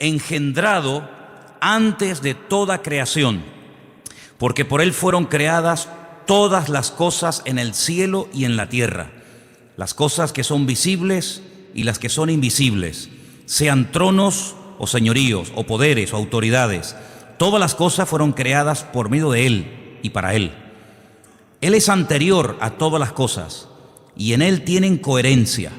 engendrado antes de toda creación, porque por él fueron creadas todas las cosas en el cielo y en la tierra, las cosas que son visibles y las que son invisibles, sean tronos o señoríos o poderes o autoridades. Todas las cosas fueron creadas por medio de él y para él. Él es anterior a todas las cosas y en él tienen coherencia.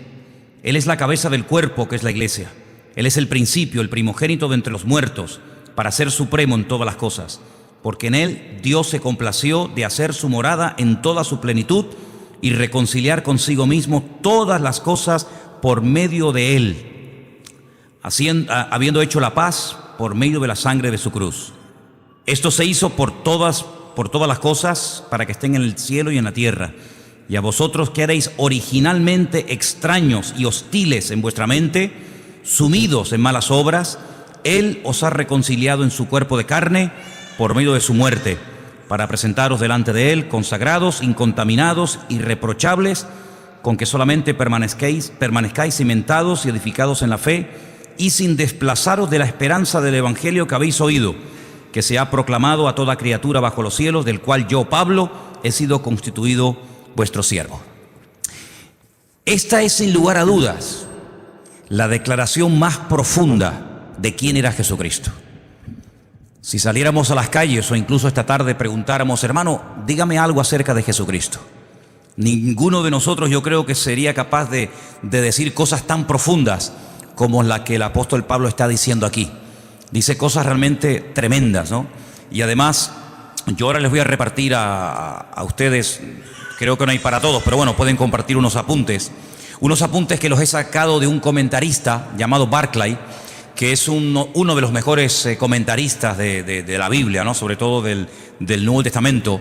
Él es la cabeza del cuerpo, que es la iglesia. Él es el principio, el primogénito de entre los muertos, para ser supremo en todas las cosas, porque en él Dios se complació de hacer su morada en toda su plenitud y reconciliar consigo mismo todas las cosas por medio de él, habiendo hecho la paz por medio de la sangre de su cruz. Esto se hizo por todas las cosas, para que estén en el cielo y en la tierra. Y a vosotros que erais originalmente extraños y hostiles en vuestra mente, sumidos en malas obras, él os ha reconciliado en su cuerpo de carne por medio de su muerte, para presentaros delante de él consagrados, incontaminados, irreprochables, con que solamente permanezcáis cimentados y edificados en la fe, y sin desplazaros de la esperanza del evangelio que habéis oído, que se ha proclamado a toda criatura bajo los cielos, del cual yo, Pablo, he sido constituido vuestro siervo. Esta es, sin lugar a dudas, la declaración más profunda de quién era Jesucristo. Si saliéramos a las calles o incluso esta tarde preguntáramos, hermano, dígame algo acerca de Jesucristo, ninguno de nosotros, yo creo, que sería capaz de decir cosas tan profundas como la que el apóstol Pablo está diciendo aquí. Dice cosas realmente tremendas, ¿no? Y además, yo ahora les voy a repartir a ustedes, creo que no hay para todos, pero bueno, pueden compartir unos apuntes que los he sacado de un comentarista llamado Barclay, que es uno de los mejores comentaristas de la Biblia, ¿no? Sobre todo del Nuevo Testamento.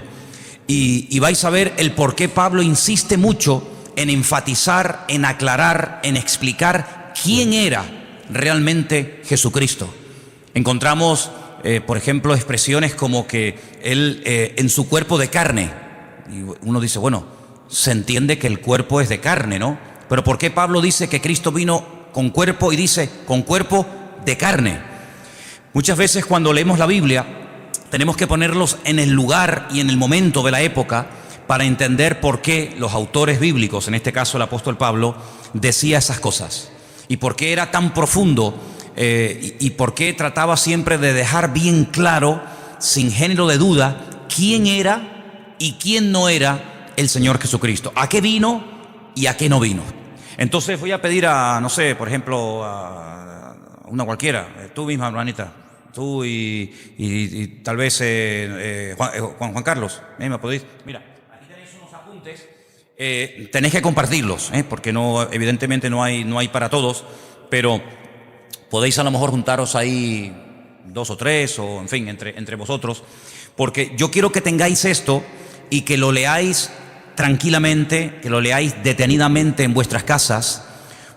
Y vais a ver el por qué Pablo insiste mucho en enfatizar, en aclarar, en explicar quién era realmente Jesucristo. Encontramos, por ejemplo, expresiones como que él en su cuerpo de carne. Y uno dice, bueno, se entiende que el cuerpo es de carne, ¿no? Pero ¿por qué Pablo dice que Cristo vino con cuerpo y dice con cuerpo de carne? Muchas veces cuando leemos la Biblia tenemos que ponerlos en el lugar y en el momento de la época para entender por qué los autores bíblicos, en este caso el apóstol Pablo, decía esas cosas. Y por qué era tan profundo y por qué trataba siempre de dejar bien claro, sin género de duda, quién era y quién no era el Señor Jesucristo. ¿A qué vino y a qué no vino? Entonces voy a pedir a, no sé, por ejemplo, a una cualquiera, tú misma, hermanita, tú y tal vez Juan Carlos, ¿me podéis? Mira, aquí tenéis unos apuntes, tenéis que compartirlos, porque no, evidentemente no hay para todos, pero podéis a lo mejor juntaros ahí 2 o 3, o en fin, entre vosotros, porque yo quiero que tengáis esto y que lo leáis tranquilamente, que lo leáis detenidamente en vuestras casas,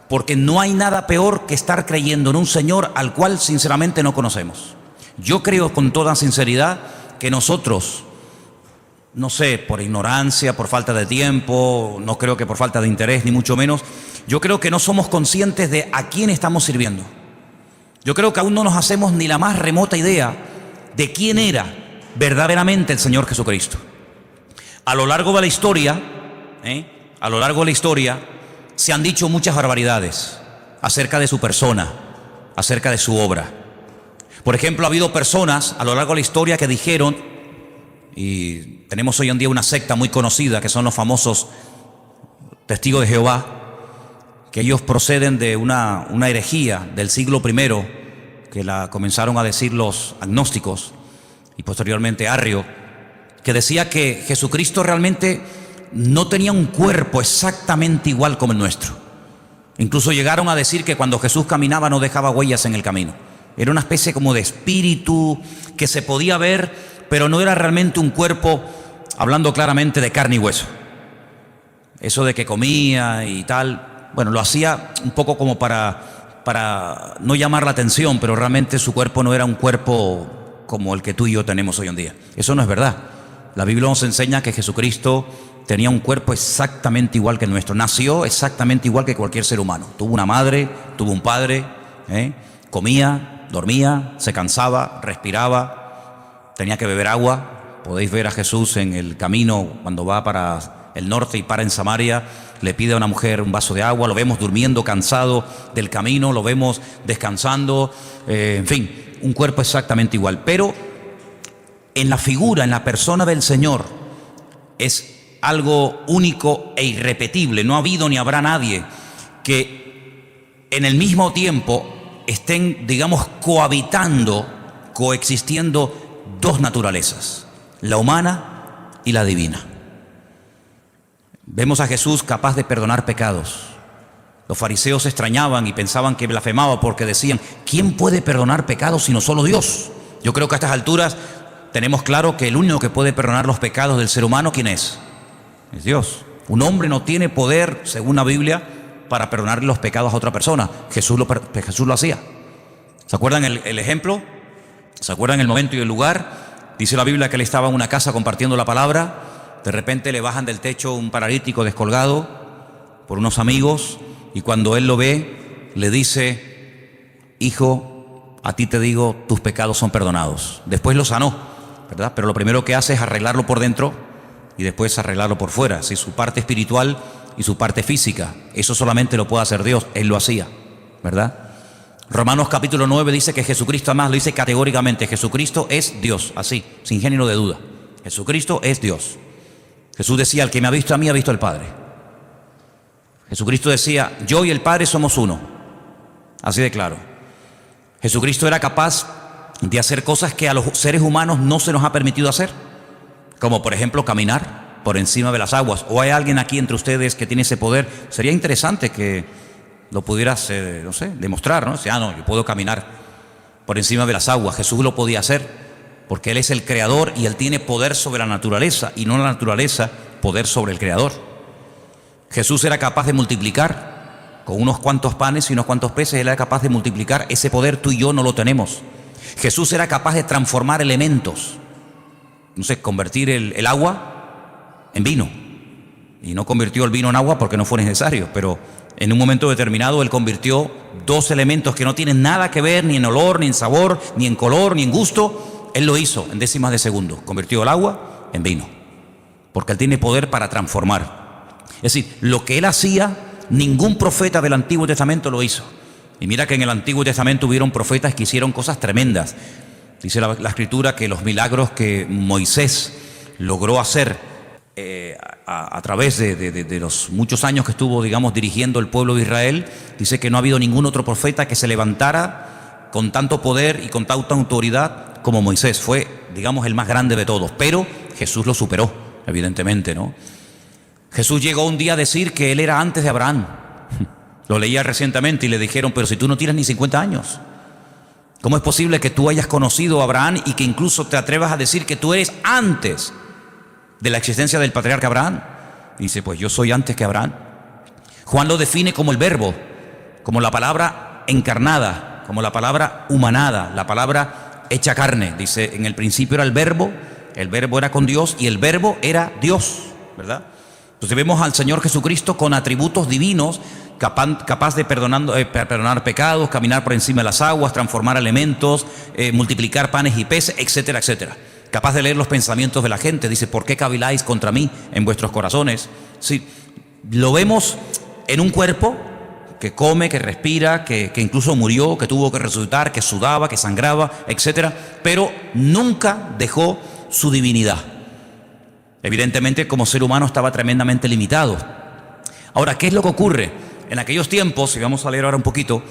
porque no hay nada peor que estar creyendo en un Señor al cual sinceramente no conocemos. Yo creo con toda sinceridad que nosotros, no sé, por ignorancia, por falta de tiempo, no creo que por falta de interés, ni mucho menos, yo creo que no somos conscientes de a quién estamos sirviendo. Yo creo que aún no nos hacemos ni la más remota idea de quién era verdaderamente el Señor Jesucristo. A lo largo de la historia, se han dicho muchas barbaridades acerca de su persona, acerca de su obra. Por ejemplo, ha habido personas a lo largo de la historia que dijeron, y tenemos hoy en día una secta muy conocida que son los famosos Testigos de Jehová, que ellos proceden de una herejía del siglo I, que la comenzaron a decir los agnósticos y posteriormente Arrio, que decía que Jesucristo realmente no tenía un cuerpo exactamente igual como el nuestro. Incluso llegaron a decir que cuando Jesús caminaba no dejaba huellas en el camino. Era una especie como de espíritu que se podía ver, pero no era realmente un cuerpo, hablando claramente, de carne y hueso. Eso de que comía y tal, bueno, lo hacía un poco como para no llamar la atención, pero realmente su cuerpo no era un cuerpo como el que tú y yo tenemos hoy en día. Eso no es verdad. La Biblia nos enseña que Jesucristo tenía un cuerpo exactamente igual que el nuestro. Nació exactamente igual que cualquier ser humano. Tuvo una madre, tuvo un padre, comía, dormía, se cansaba, respiraba, tenía que beber agua. Podéis ver a Jesús en el camino cuando va para el norte y para en Samaria, le pide a una mujer un vaso de agua, lo vemos durmiendo cansado del camino, lo vemos descansando, en fin, un cuerpo exactamente igual. Pero en la figura, en la persona del Señor, es algo único e irrepetible. No ha habido ni habrá nadie que en el mismo tiempo estén, digamos, coexistiendo dos naturalezas, la humana y la divina. Vemos a Jesús capaz de perdonar pecados. Los fariseos se extrañaban y pensaban que blasfemaba porque decían, ¿quién puede perdonar pecados sino solo Dios? Yo creo que a estas alturas tenemos claro que el único que puede perdonar los pecados del ser humano, ¿quién es? Es Dios. Un hombre no tiene poder, según la Biblia, para perdonar los pecados a otra persona. Jesús lo hacía. ¿Se acuerdan el ejemplo? ¿Se acuerdan el momento y el lugar? Dice la Biblia que él estaba en una casa compartiendo la palabra. De repente le bajan del techo un paralítico descolgado por unos amigos, y cuando él lo ve, le dice, hijo, a ti te digo, tus pecados son perdonados. Después lo sanó, ¿verdad? Pero lo primero que hace es arreglarlo por dentro y después arreglarlo por fuera, ¿sí? Su parte espiritual y su parte física. Eso solamente lo puede hacer Dios, él lo hacía, ¿verdad? Romanos capítulo 9 dice que Jesucristo, además lo dice categóricamente, Jesucristo es Dios, así, sin género de duda. Jesucristo es Dios. Jesús decía, el que me ha visto a mí ha visto al Padre. Jesucristo decía, yo y el Padre somos uno. Así de claro. Jesucristo era capaz de hacer cosas que a los seres humanos no se nos ha permitido hacer, como por ejemplo caminar por encima de las aguas. ¿O hay alguien aquí entre ustedes que tiene ese poder? Sería interesante que lo pudieras, no sé, demostrar, ¿no? O sea, no, yo puedo caminar por encima de las aguas. Jesús lo podía hacer porque Él es el creador y Él tiene poder sobre la naturaleza, y no la naturaleza poder sobre el creador. Jesús era capaz de multiplicar con unos cuantos panes y unos cuantos peces. Él era capaz de multiplicar. Ese poder tú y yo no lo tenemos. Jesús era capaz de transformar elementos, no sé, convertir el agua en vino, y no convirtió el vino en agua porque no fue necesario, pero en un momento determinado Él convirtió dos elementos que no tienen nada que ver ni en olor, ni en sabor, ni en color, ni en gusto. Él lo hizo en décimas de segundo, convirtió el agua en vino, porque Él tiene poder para transformar. Es decir, lo que Él hacía, ningún profeta del Antiguo Testamento lo hizo. Y mira que en el Antiguo Testamento hubieron profetas que hicieron cosas tremendas. Dice la Escritura que los milagros que Moisés logró hacer a través de los muchos años que estuvo, digamos, dirigiendo el pueblo de Israel, dice que no ha habido ningún otro profeta que se levantara con tanto poder y con tanta autoridad como Moisés. Fue, digamos, el más grande de todos, pero Jesús lo superó, evidentemente, ¿no? Jesús llegó un día a decir que Él era antes de Abraham. Lo leía recientemente y le dijeron, pero si tú no tienes ni 50 años, ¿cómo es posible que tú hayas conocido a Abraham y que incluso te atrevas a decir que tú eres antes de la existencia del patriarca Abraham? Y dice, pues yo soy antes que Abraham. Juan lo define como el verbo, como la palabra encarnada, como la palabra humanada, la palabra hecha carne. Dice, en el principio era el verbo era con Dios y el verbo era Dios, ¿verdad? Entonces vemos al Señor Jesucristo con atributos divinos, capaz de perdonar pecados, caminar por encima de las aguas, transformar elementos, multiplicar panes y peces, etcétera, etcétera. Capaz de leer los pensamientos de la gente. Dice, ¿por qué caviláis contra mí en vuestros corazones? Sí, lo vemos en un cuerpo que come, que respira, que incluso murió, que tuvo que resucitar, que sudaba, que sangraba, etcétera, pero nunca dejó su divinidad. Evidentemente, como ser humano estaba tremendamente limitado. Ahora, ¿qué es lo que ocurre? En aquellos tiempos, y vamos a leer ahora un poquito,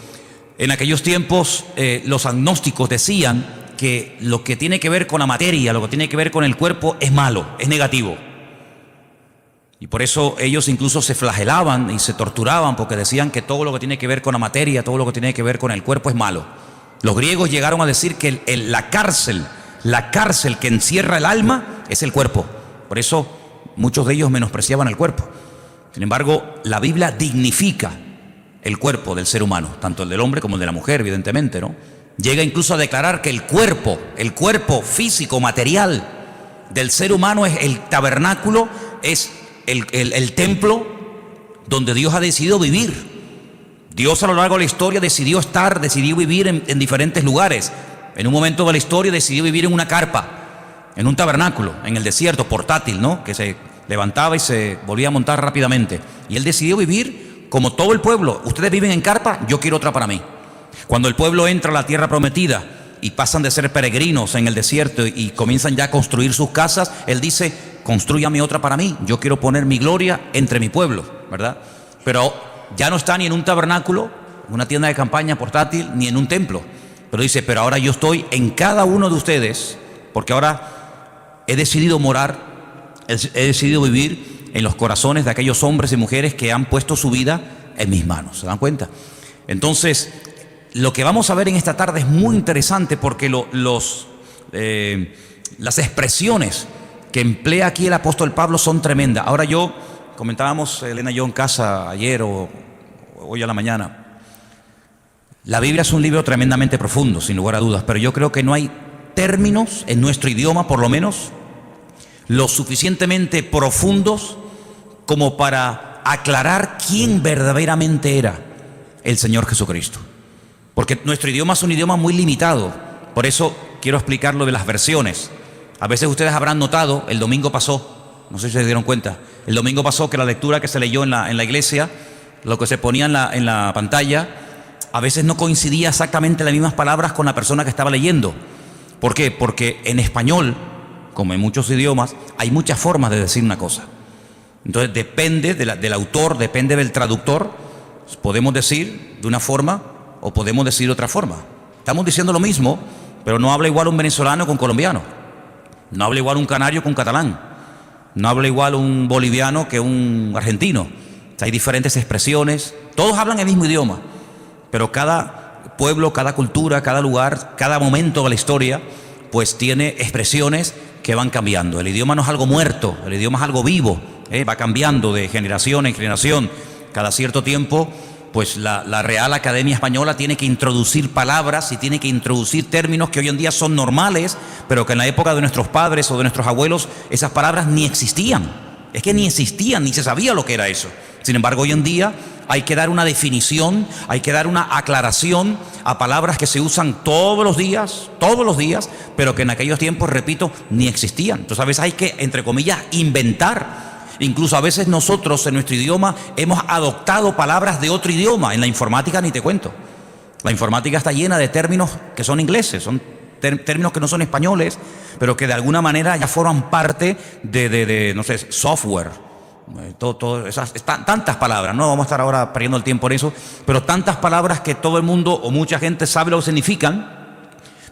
en aquellos tiempos los agnósticos decían que lo que tiene que ver con la materia, lo que tiene que ver con el cuerpo es malo, es negativo. Y por eso ellos incluso se flagelaban y se torturaban, porque decían que todo lo que tiene que ver con la materia, todo lo que tiene que ver con el cuerpo es malo. Los griegos llegaron a decir que la cárcel que encierra el alma es el cuerpo. Por eso muchos de ellos menospreciaban el cuerpo. Sin embargo, la Biblia dignifica el cuerpo del ser humano, tanto el del hombre como el de la mujer, evidentemente, ¿no? Llega incluso a declarar que el cuerpo físico, material del ser humano es el tabernáculo, es el templo donde Dios ha decidido vivir. Dios a lo largo de la historia decidió vivir en diferentes lugares. En un momento de la historia decidió vivir en una carpa, en un tabernáculo, en el desierto, portátil, ¿no? Que se levantaba y se volvía a montar rápidamente. Y Él decidió vivir como todo el pueblo. Ustedes viven en carpa, yo quiero otra para mí. Cuando el pueblo entra a la tierra prometida y pasan de ser peregrinos en el desierto y comienzan ya a construir sus casas, Él dice, constrúyame otra para mí, yo quiero poner mi gloria entre mi pueblo, ¿verdad? Pero ya no está ni en un tabernáculo, en una tienda de campaña portátil, ni en un templo. Pero dice, pero ahora yo estoy en cada uno de ustedes, porque ahora he decidido morar, he decidido vivir en los corazones de aquellos hombres y mujeres que han puesto su vida en mis manos. ¿Se dan cuenta? Entonces, lo que vamos a ver en esta tarde es muy interesante porque las expresiones que emplea aquí el apóstol Pablo son tremendas. Ahora comentábamos Elena y yo en casa ayer o hoy a la mañana. La Biblia es un libro tremendamente profundo, sin lugar a dudas, pero yo creo que no hay términos en nuestro idioma, por lo menos, lo suficientemente profundos como para aclarar quién verdaderamente era el Señor Jesucristo. Porque nuestro idioma es un idioma muy limitado. Por eso quiero explicar lo de las versiones. A veces ustedes habrán notado, el domingo pasó, no sé si se dieron cuenta, el domingo pasó que la lectura que se leyó en la iglesia, lo que se ponía en la pantalla, a veces no coincidía exactamente las mismas palabras con la persona que estaba leyendo. ¿Por qué? Porque en español, como en muchos idiomas, hay muchas formas de decir una cosa. Entonces depende del autor, depende del traductor, podemos decir de una forma o podemos decir de otra forma. Estamos diciendo lo mismo, pero no habla igual un venezolano con colombiano, no habla igual un canario con catalán, no habla igual un boliviano que un argentino. O sea, hay diferentes expresiones, todos hablan el mismo idioma, pero cada pueblo, cada cultura, cada lugar, cada momento de la historia, pues tiene expresiones que van cambiando. El idioma no es algo muerto, el idioma es algo vivo, va cambiando de generación en generación. Cada cierto tiempo, pues la Real Academia Española tiene que introducir palabras y tiene que introducir términos que hoy en día son normales, pero que en la época de nuestros padres o de nuestros abuelos esas palabras ni existían. Es que ni existían, ni se sabía lo que era eso. Sin embargo, hoy en día hay que dar una definición, hay que dar una aclaración a palabras que se usan todos los días, pero que en aquellos tiempos, repito, ni existían. Entonces a veces hay que, entre comillas, inventar. Incluso a veces nosotros en nuestro idioma hemos adoptado palabras de otro idioma. En la informática ni te cuento. La informática está llena de términos que son ingleses, son términos que no son españoles, pero que de alguna manera ya forman parte de no sé, software. Tantas palabras, no vamos a estar ahora perdiendo el tiempo en eso, pero tantas palabras que todo el mundo o mucha gente sabe lo que significan,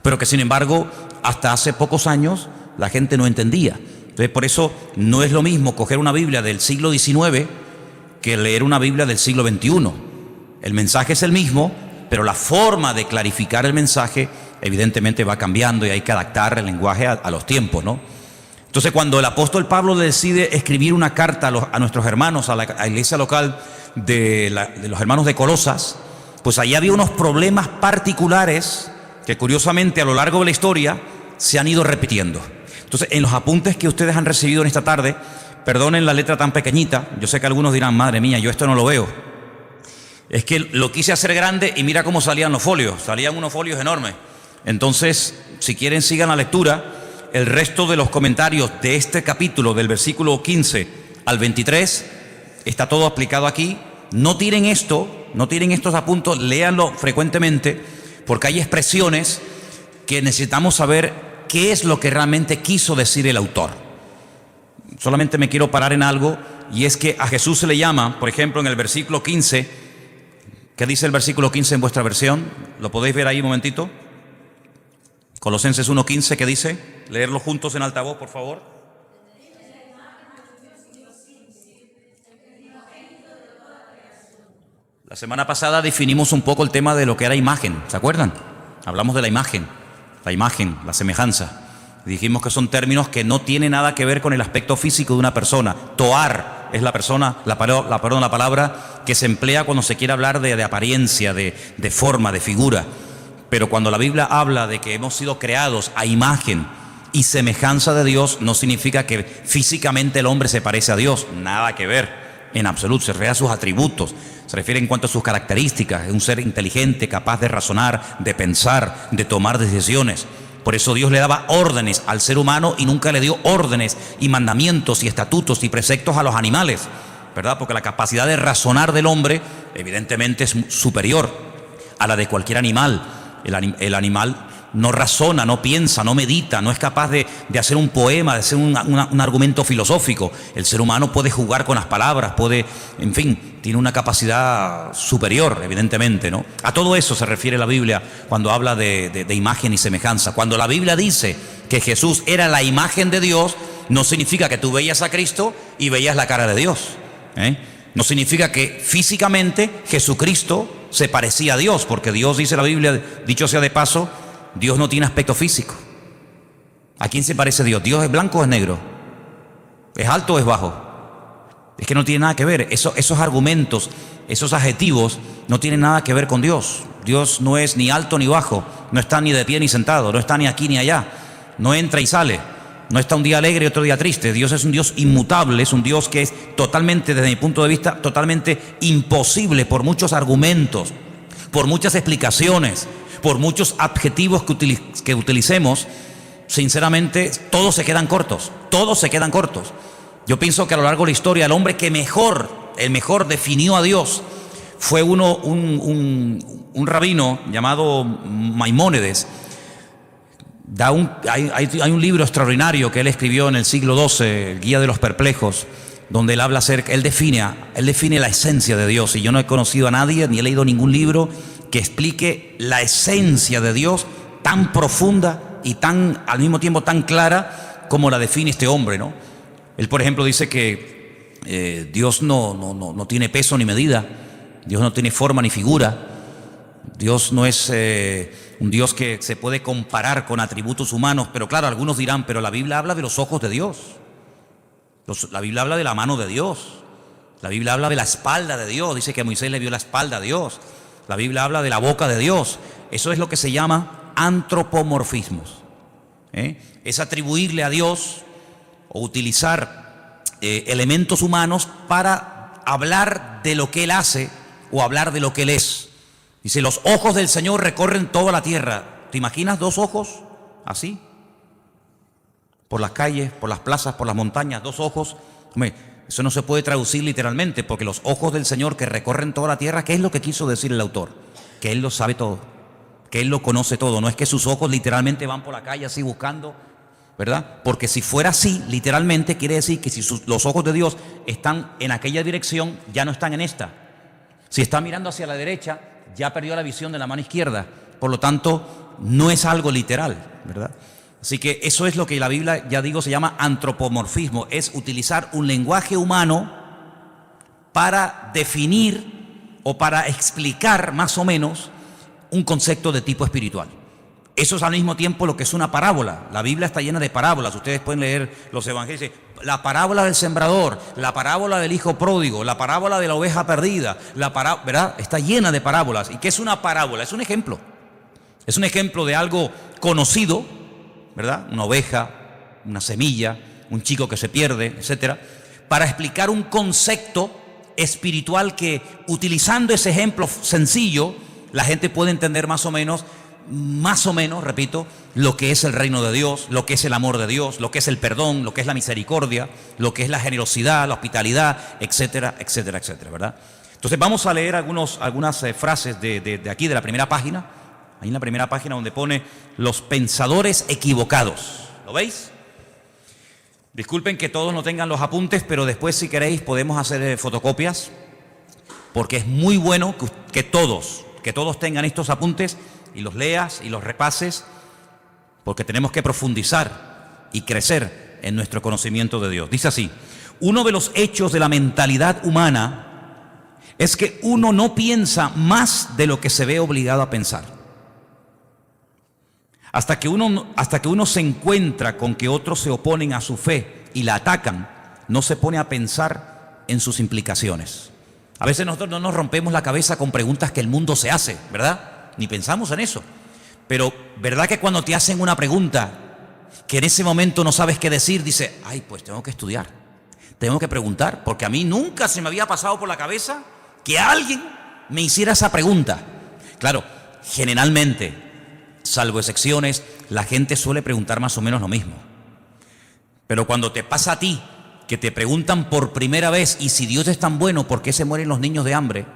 pero que sin embargo hasta hace pocos años la gente no entendía. Entonces por eso no es lo mismo coger una Biblia del siglo XIX que leer una Biblia del siglo XXI. El mensaje es el mismo, pero la forma de clarificar el mensaje evidentemente va cambiando y hay que adaptar el lenguaje a los tiempos, ¿no? Entonces cuando el apóstol Pablo decide escribir una carta a nuestros hermanos, a la iglesia local de los hermanos de Colosas, pues allí había unos problemas particulares que curiosamente a lo largo de la historia se han ido repitiendo. Entonces en los apuntes que ustedes han recibido en esta tarde, perdonen la letra tan pequeñita, yo sé que algunos dirán, madre mía, yo esto no lo veo. Es que lo quise hacer grande y mira cómo salían los folios, salían unos folios enormes. Entonces, si quieren sigan la lectura. El resto de los comentarios de este capítulo, del versículo 15 al 23, está todo aplicado aquí. No tiren estos apuntes, léanlo frecuentemente, porque hay expresiones que necesitamos saber qué es lo que realmente quiso decir el autor. Solamente me quiero parar en algo, y es que a Jesús se le llama, por ejemplo, en el versículo 15, ¿qué dice el versículo 15 en vuestra versión? ¿Lo podéis ver ahí un momentito? Colosenses 1:15, ¿qué dice? Leerlo juntos en altavoz, por favor. La semana pasada definimos un poco el tema de lo que era imagen, ¿se acuerdan? Hablamos de la imagen, la semejanza. Dijimos que son términos que no tienen nada que ver con el aspecto físico de una persona. Toar es la palabra que se emplea cuando se quiere hablar de apariencia, de forma, de figura. Pero cuando la Biblia habla de que hemos sido creados a imagen y semejanza de Dios, no significa que físicamente el hombre se parece a Dios, nada que ver. en absoluto. Se refiere a sus atributos, se refiere en cuanto a sus características. Es un ser inteligente, capaz de razonar, de pensar, de tomar decisiones. Por eso Dios le daba órdenes al ser humano y nunca le dio órdenes y mandamientos y estatutos y preceptos a los animales, ¿verdad? Porque la capacidad de razonar del hombre evidentemente es superior a la de cualquier animal. El animal no razona, no piensa, no medita, no es capaz de hacer un poema, de hacer un argumento filosófico. El ser humano puede jugar con las palabras, en fin, tiene una capacidad superior, evidentemente, ¿no? A todo eso se refiere la Biblia cuando habla de imagen y semejanza. Cuando la Biblia dice que Jesús era la imagen de Dios, no significa que tú veías a Cristo y veías la cara de Dios, ¿eh? No significa que físicamente Jesucristo se parecía a Dios, porque Dios, dice la Biblia, dicho sea de paso, Dios no tiene aspecto físico. ¿A quién se parece Dios? ¿Dios es blanco o es negro? ¿Es alto o es bajo? Es que no tiene nada que ver. Esos argumentos, esos adjetivos no tienen nada que ver con Dios. Dios no es ni alto ni bajo, no está ni de pie ni sentado, no está ni aquí ni allá, no entra y sale, no está un día alegre y otro día triste. Dios es un Dios inmutable, es un Dios que es totalmente, desde mi punto de vista, totalmente imposible por muchos argumentos, por muchas explicaciones, por muchos adjetivos que utilicemos. Sinceramente, todos se quedan cortos, todos se quedan cortos. Yo pienso que a lo largo de la historia, el hombre que el mejor definió a Dios fue un rabino llamado Maimónides. Hay un libro extraordinario que él escribió en el siglo XII, el Guía de los Perplejos, donde él habla acerca, él define la esencia de Dios. Y yo no he conocido a nadie, ni he leído ningún libro que explique la esencia de Dios tan profunda y al mismo tiempo tan clara como la define este hombre, ¿no? Él, por ejemplo, dice que Dios no tiene peso ni medida, Dios no tiene forma ni figura, Dios no es un Dios que se puede comparar con atributos humanos. Pero claro, algunos dirán, pero la Biblia habla de los ojos de Dios, la Biblia habla de la mano de Dios, la Biblia habla de la espalda de Dios, dice que a Moisés le vio la espalda a Dios, la Biblia habla de la boca de Dios. Eso es lo que se llama antropomorfismos, es atribuirle a Dios o utilizar elementos humanos para hablar de lo que Él hace o hablar de lo que Él es. Dice, los ojos del Señor recorren toda la tierra. ¿Te imaginas dos ojos así? Por las calles, por las plazas, por las montañas, dos ojos. Hombre, eso no se puede traducir literalmente, porque los ojos del Señor que recorren toda la tierra, ¿qué es lo que quiso decir el autor? Que Él lo sabe todo, que Él lo conoce todo. No es que sus ojos literalmente van por la calle así buscando, ¿verdad? Porque si fuera así, literalmente, quiere decir que si los ojos de Dios están en aquella dirección, ya no están en esta. Si está mirando hacia la derecha, ya perdió la visión de la mano izquierda. Por lo tanto, no es algo literal, ¿verdad? Así que eso es lo que la Biblia, ya digo, se llama antropomorfismo. Es utilizar un lenguaje humano para definir o para explicar más o menos un concepto de tipo espiritual. Eso es al mismo tiempo lo que es una parábola. La Biblia está llena de parábolas. Ustedes pueden leer los evangelios. La parábola del sembrador, la parábola del hijo pródigo, la parábola de la oveja perdida, ¿verdad? Está llena de parábolas. ¿Y qué es una parábola? Es un ejemplo. Es un ejemplo de algo conocido, ¿verdad? Una oveja, una semilla, un chico que se pierde, etcétera, para explicar un concepto espiritual que, utilizando ese ejemplo sencillo, la gente puede entender más o menos, repito, lo que es el reino de Dios, lo que es el amor de Dios, lo que es el perdón, lo que es la misericordia, lo que es la generosidad, la hospitalidad, etcétera, etcétera, etcétera, ¿verdad? Entonces vamos a leer algunas frases de aquí, de la primera página. Ahí en la primera página donde pone los pensadores equivocados. ¿Lo veis? Disculpen que todos no tengan los apuntes, pero después, si queréis, podemos hacer fotocopias, porque es muy bueno que todos tengan estos apuntes y los leas y los repases, porque tenemos que profundizar y crecer en nuestro conocimiento de Dios. Dice así: uno de los hechos de la mentalidad humana es que uno no piensa más de lo que se ve obligado a pensar. Hasta que uno se encuentra con que otros se oponen a su fe y la atacan, no se pone a pensar en sus implicaciones. A veces nosotros no nos rompemos la cabeza con preguntas que el mundo se hace, ¿verdad? Ni pensamos en eso. Pero ¿verdad que cuando te hacen una pregunta que en ese momento no sabes qué decir, dices, ay, pues tengo que estudiar, tengo que preguntar, porque a mí nunca se me había pasado por la cabeza que alguien me hiciera esa pregunta. Claro, generalmente, salvo excepciones, la gente suele preguntar más o menos lo mismo. Pero cuando te pasa a ti, que te preguntan por primera vez, y si Dios es tan bueno, ¿por qué se mueren los niños de hambre?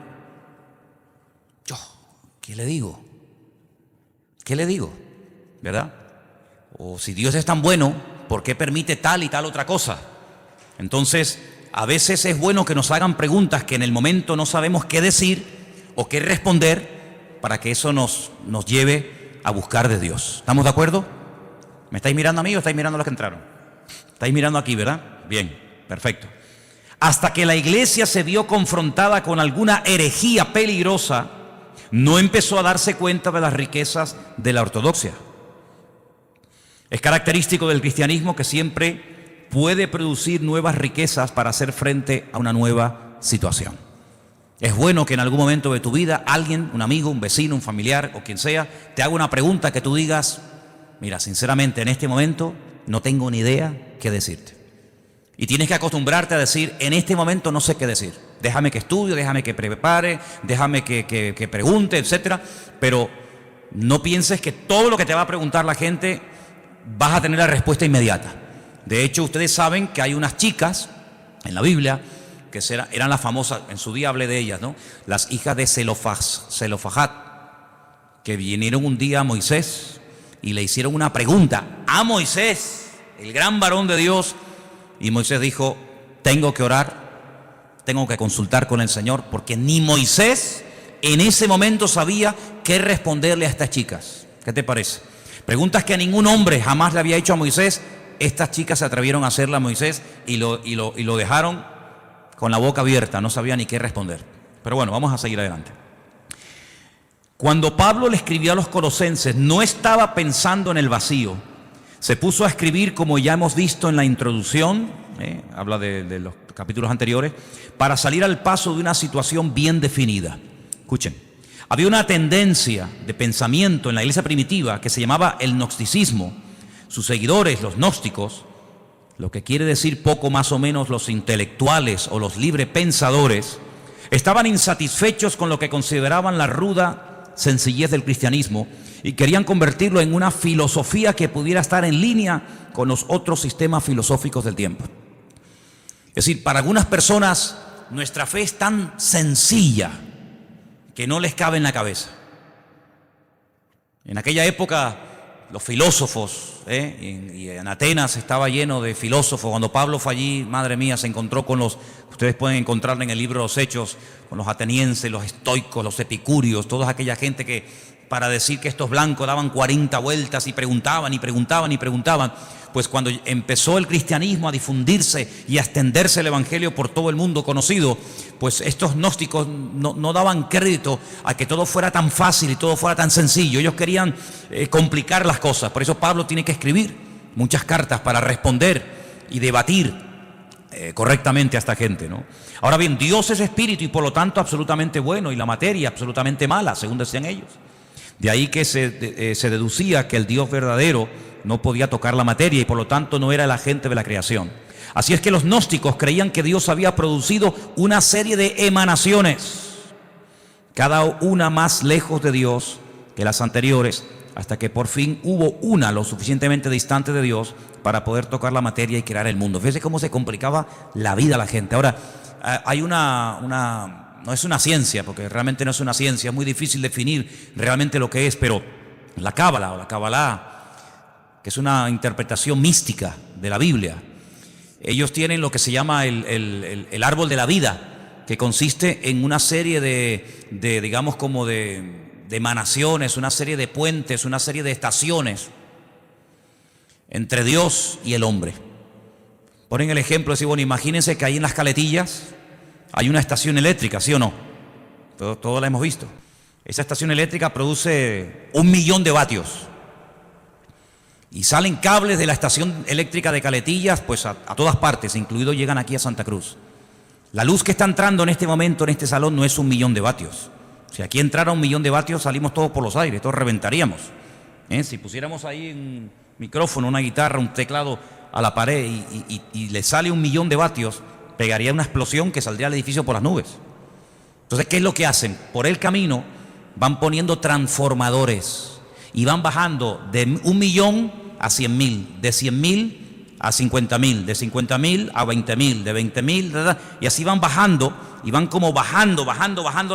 Yo, ¿qué le digo? ¿Qué le digo? ¿Verdad? O si Dios es tan bueno, ¿por qué permite tal y tal otra cosa? Entonces, a veces es bueno que nos hagan preguntas que en el momento no sabemos qué decir o qué responder, para que eso nos lleve a buscar de Dios. ¿Estamos de acuerdo? ¿Me estáis mirando a mí o estáis mirando a los que entraron? Estáis mirando aquí, ¿verdad? Bien, perfecto. Hasta que la iglesia se vio confrontada con alguna herejía peligrosa, no empezó a darse cuenta de las riquezas de la ortodoxia. Es característico del cristianismo que siempre puede producir nuevas riquezas para hacer frente a una nueva situación. Es bueno que en algún momento de tu vida alguien, un amigo, un vecino, un familiar o quien sea, te haga una pregunta que tú digas: mira, sinceramente en este momento no tengo ni idea qué decirte. Y tienes que acostumbrarte a decir: en este momento no sé qué decir. Déjame que estudie, déjame que prepare, déjame que pregunte, etcétera. Pero no pienses que todo lo que te va a preguntar la gente vas a tener la respuesta inmediata. De hecho, ustedes saben que hay unas chicas en la Biblia que eran las famosas, en su día hablé de ellas, ¿no? Las hijas de Zelofajat, que vinieron un día a Moisés y le hicieron una pregunta a Moisés, el gran varón de Dios, y Moisés dijo: tengo que orar, tengo que consultar con el Señor, porque ni Moisés en ese momento sabía qué responderle a estas chicas. ¿Qué te parece? Preguntas que a ningún hombre jamás le había hecho a Moisés, estas chicas se atrevieron a hacerla a Moisés y lo dejaron con la boca abierta, no sabía ni qué responder. Pero bueno, vamos a seguir adelante. Cuando Pablo le escribió a los colosenses, no estaba pensando en el vacío. Se puso a escribir, como ya hemos visto en la introducción, habla de los capítulos anteriores, para salir al paso de una situación bien definida. Escuchen, había una tendencia de pensamiento en la iglesia primitiva que se llamaba el gnosticismo. Sus seguidores, los gnósticos, lo que quiere decir poco más o menos los intelectuales o los librepensadores, estaban insatisfechos con lo que consideraban la ruda sencillez del cristianismo y querían convertirlo en una filosofía que pudiera estar en línea con los otros sistemas filosóficos del tiempo. Es decir, para algunas personas nuestra fe es tan sencilla que no les cabe en la cabeza. En aquella época los filósofos, y en Atenas estaba lleno de filósofos. Cuando Pablo fue allí, madre mía, se encontró con ustedes pueden encontrarlo en el libro de los Hechos, con los atenienses, los estoicos, los epicúreos, toda aquella gente que para decir que estos blancos daban 40 vueltas y preguntaban y preguntaban y preguntaban. Pues cuando empezó el cristianismo a difundirse y a extenderse el evangelio por todo el mundo conocido, pues estos gnósticos no daban crédito a que todo fuera tan fácil y todo fuera tan sencillo. Ellos querían complicar las cosas. Por eso Pablo tiene que escribir muchas cartas para responder y debatir correctamente a esta gente, ¿no? Ahora bien, Dios es espíritu y por lo tanto absolutamente bueno, y la materia absolutamente mala, según decían ellos. De ahí que se deducía que el Dios verdadero no podía tocar la materia y por lo tanto no era el agente de la creación. Así es que los gnósticos creían que Dios había producido una serie de emanaciones, cada una más lejos de Dios que las anteriores, hasta que por fin hubo una lo suficientemente distante de Dios para poder tocar la materia y crear el mundo. Fíjense cómo se complicaba la vida a la gente. Ahora, hay no es una ciencia, porque realmente no es una ciencia, es muy difícil definir realmente lo que es, pero la Cábala o la Kabbalah, que es una interpretación mística de la Biblia, ellos tienen lo que se llama el árbol de la vida, que consiste en una serie digamos como de emanaciones, una serie de puentes, una serie de estaciones entre Dios y el hombre. Ponen el ejemplo, decir, bueno, imagínense que ahí en las Caletillas hay una estación eléctrica, ¿sí o no? Todos la hemos visto. Esa estación eléctrica produce 1 millón de vatios. Y salen cables de la estación eléctrica de Caletillas, pues a todas partes, incluido llegan aquí a Santa Cruz. La luz que está entrando en este momento en este salón no es 1 millón de vatios. Si aquí entrara 1 millón de vatios, salimos todos por los aires, todos reventaríamos. Si pusiéramos ahí un micrófono, una guitarra, un teclado a la pared y le sale 1 millón de vatios, pegaría una explosión que saldría el edificio por las nubes. Entonces, ¿qué es lo que hacen? Por el camino van poniendo transformadores y van bajando de 1.000.000 a 100.000, de 100.000 a 50.000, de 50.000 a 20.000, de 20.000, y así van bajando, y van como bajando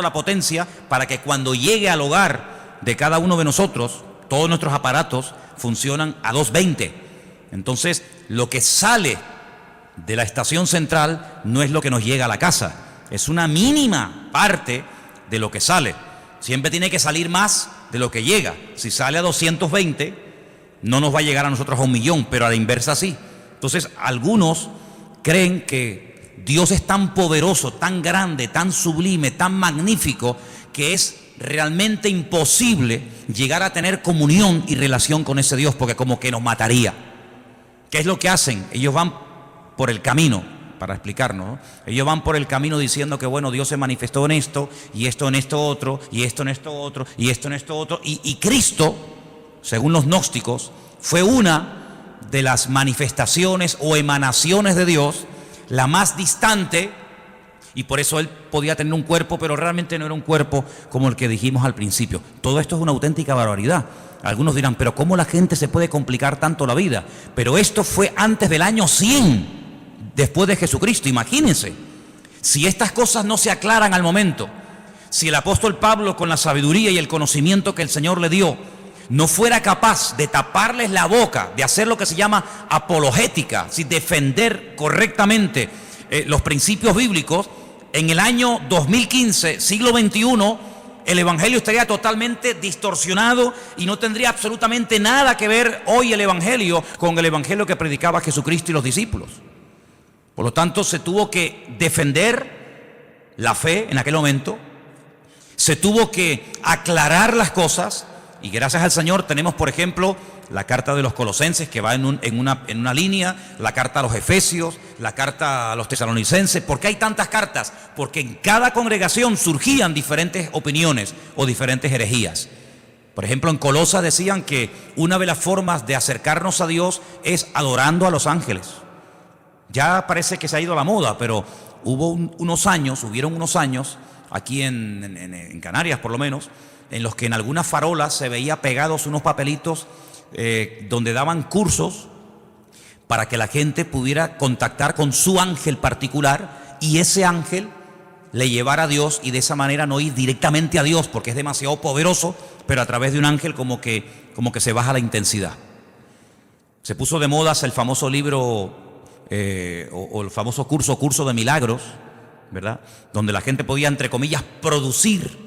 la potencia, para que cuando llegue al hogar de cada uno de nosotros, todos nuestros aparatos funcionan a 220. Entonces, lo que sale de la estación central no es lo que nos llega a la casa, es una mínima parte de lo que sale. Siempre tiene que salir más de lo que llega. Si sale a 220, no nos va a llegar a nosotros a 1.000.000, pero a la inversa sí. Entonces, algunos creen que Dios es tan poderoso, tan grande, tan sublime, tan magnífico, que es realmente imposible llegar a tener comunión y relación con ese Dios, porque como que nos mataría. ¿Qué es lo que hacen? Ellos van por el camino, para explicarnos, ¿no? Ellos van por el camino diciendo que bueno, Dios se manifestó en esto, y esto en esto otro, y esto en esto otro, y esto en esto otro, y Cristo, según los gnósticos, fue una de las manifestaciones o emanaciones de Dios, la más distante, y por eso Él podía tener un cuerpo, pero realmente no era un cuerpo como el que dijimos al principio. Todo esto es una auténtica barbaridad. Algunos dirán, pero ¿cómo la gente se puede complicar tanto la vida? Pero esto fue antes del año 100, después de Jesucristo. Imagínense, si estas cosas no se aclaran al momento, si el apóstol Pablo, con la sabiduría y el conocimiento que el Señor le dio, no fuera capaz de taparles la boca, de hacer lo que se llama apologética, si defender correctamente los principios bíblicos, en el año 2015, siglo XXI, el evangelio estaría totalmente distorsionado y no tendría absolutamente nada que ver hoy el evangelio con el evangelio que predicaba Jesucristo y los discípulos. Por lo tanto, se tuvo que defender la fe en aquel momento, se tuvo que aclarar las cosas, y gracias al Señor tenemos, por ejemplo, la carta de los Colosenses, que va en una línea, la carta a los Efesios, la carta a los Tesalonicenses. ¿Por qué hay tantas cartas? Porque en cada congregación surgían diferentes opiniones o diferentes herejías. Por ejemplo, en Colosas decían que una de las formas de acercarnos a Dios es adorando a los ángeles. Ya parece que se ha ido a la moda, pero hubieron unos años, aquí en Canarias por lo menos, en los que en algunas farolas se veía pegados unos papelitos donde daban cursos para que la gente pudiera contactar con su ángel particular, y ese ángel le llevara a Dios, y de esa manera no ir directamente a Dios porque es demasiado poderoso, pero a través de un ángel como que se baja la intensidad. Se puso de moda el famoso libro o el famoso curso de milagros, ¿verdad? Donde la gente podía, entre comillas, producir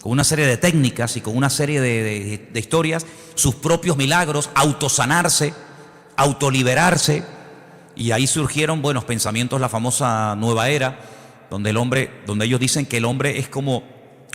con una serie de técnicas y con una serie de historias sus propios milagros, autosanarse, autoliberarse, y ahí surgieron buenos pensamientos, la famosa nueva era, donde ellos dicen que el hombre es como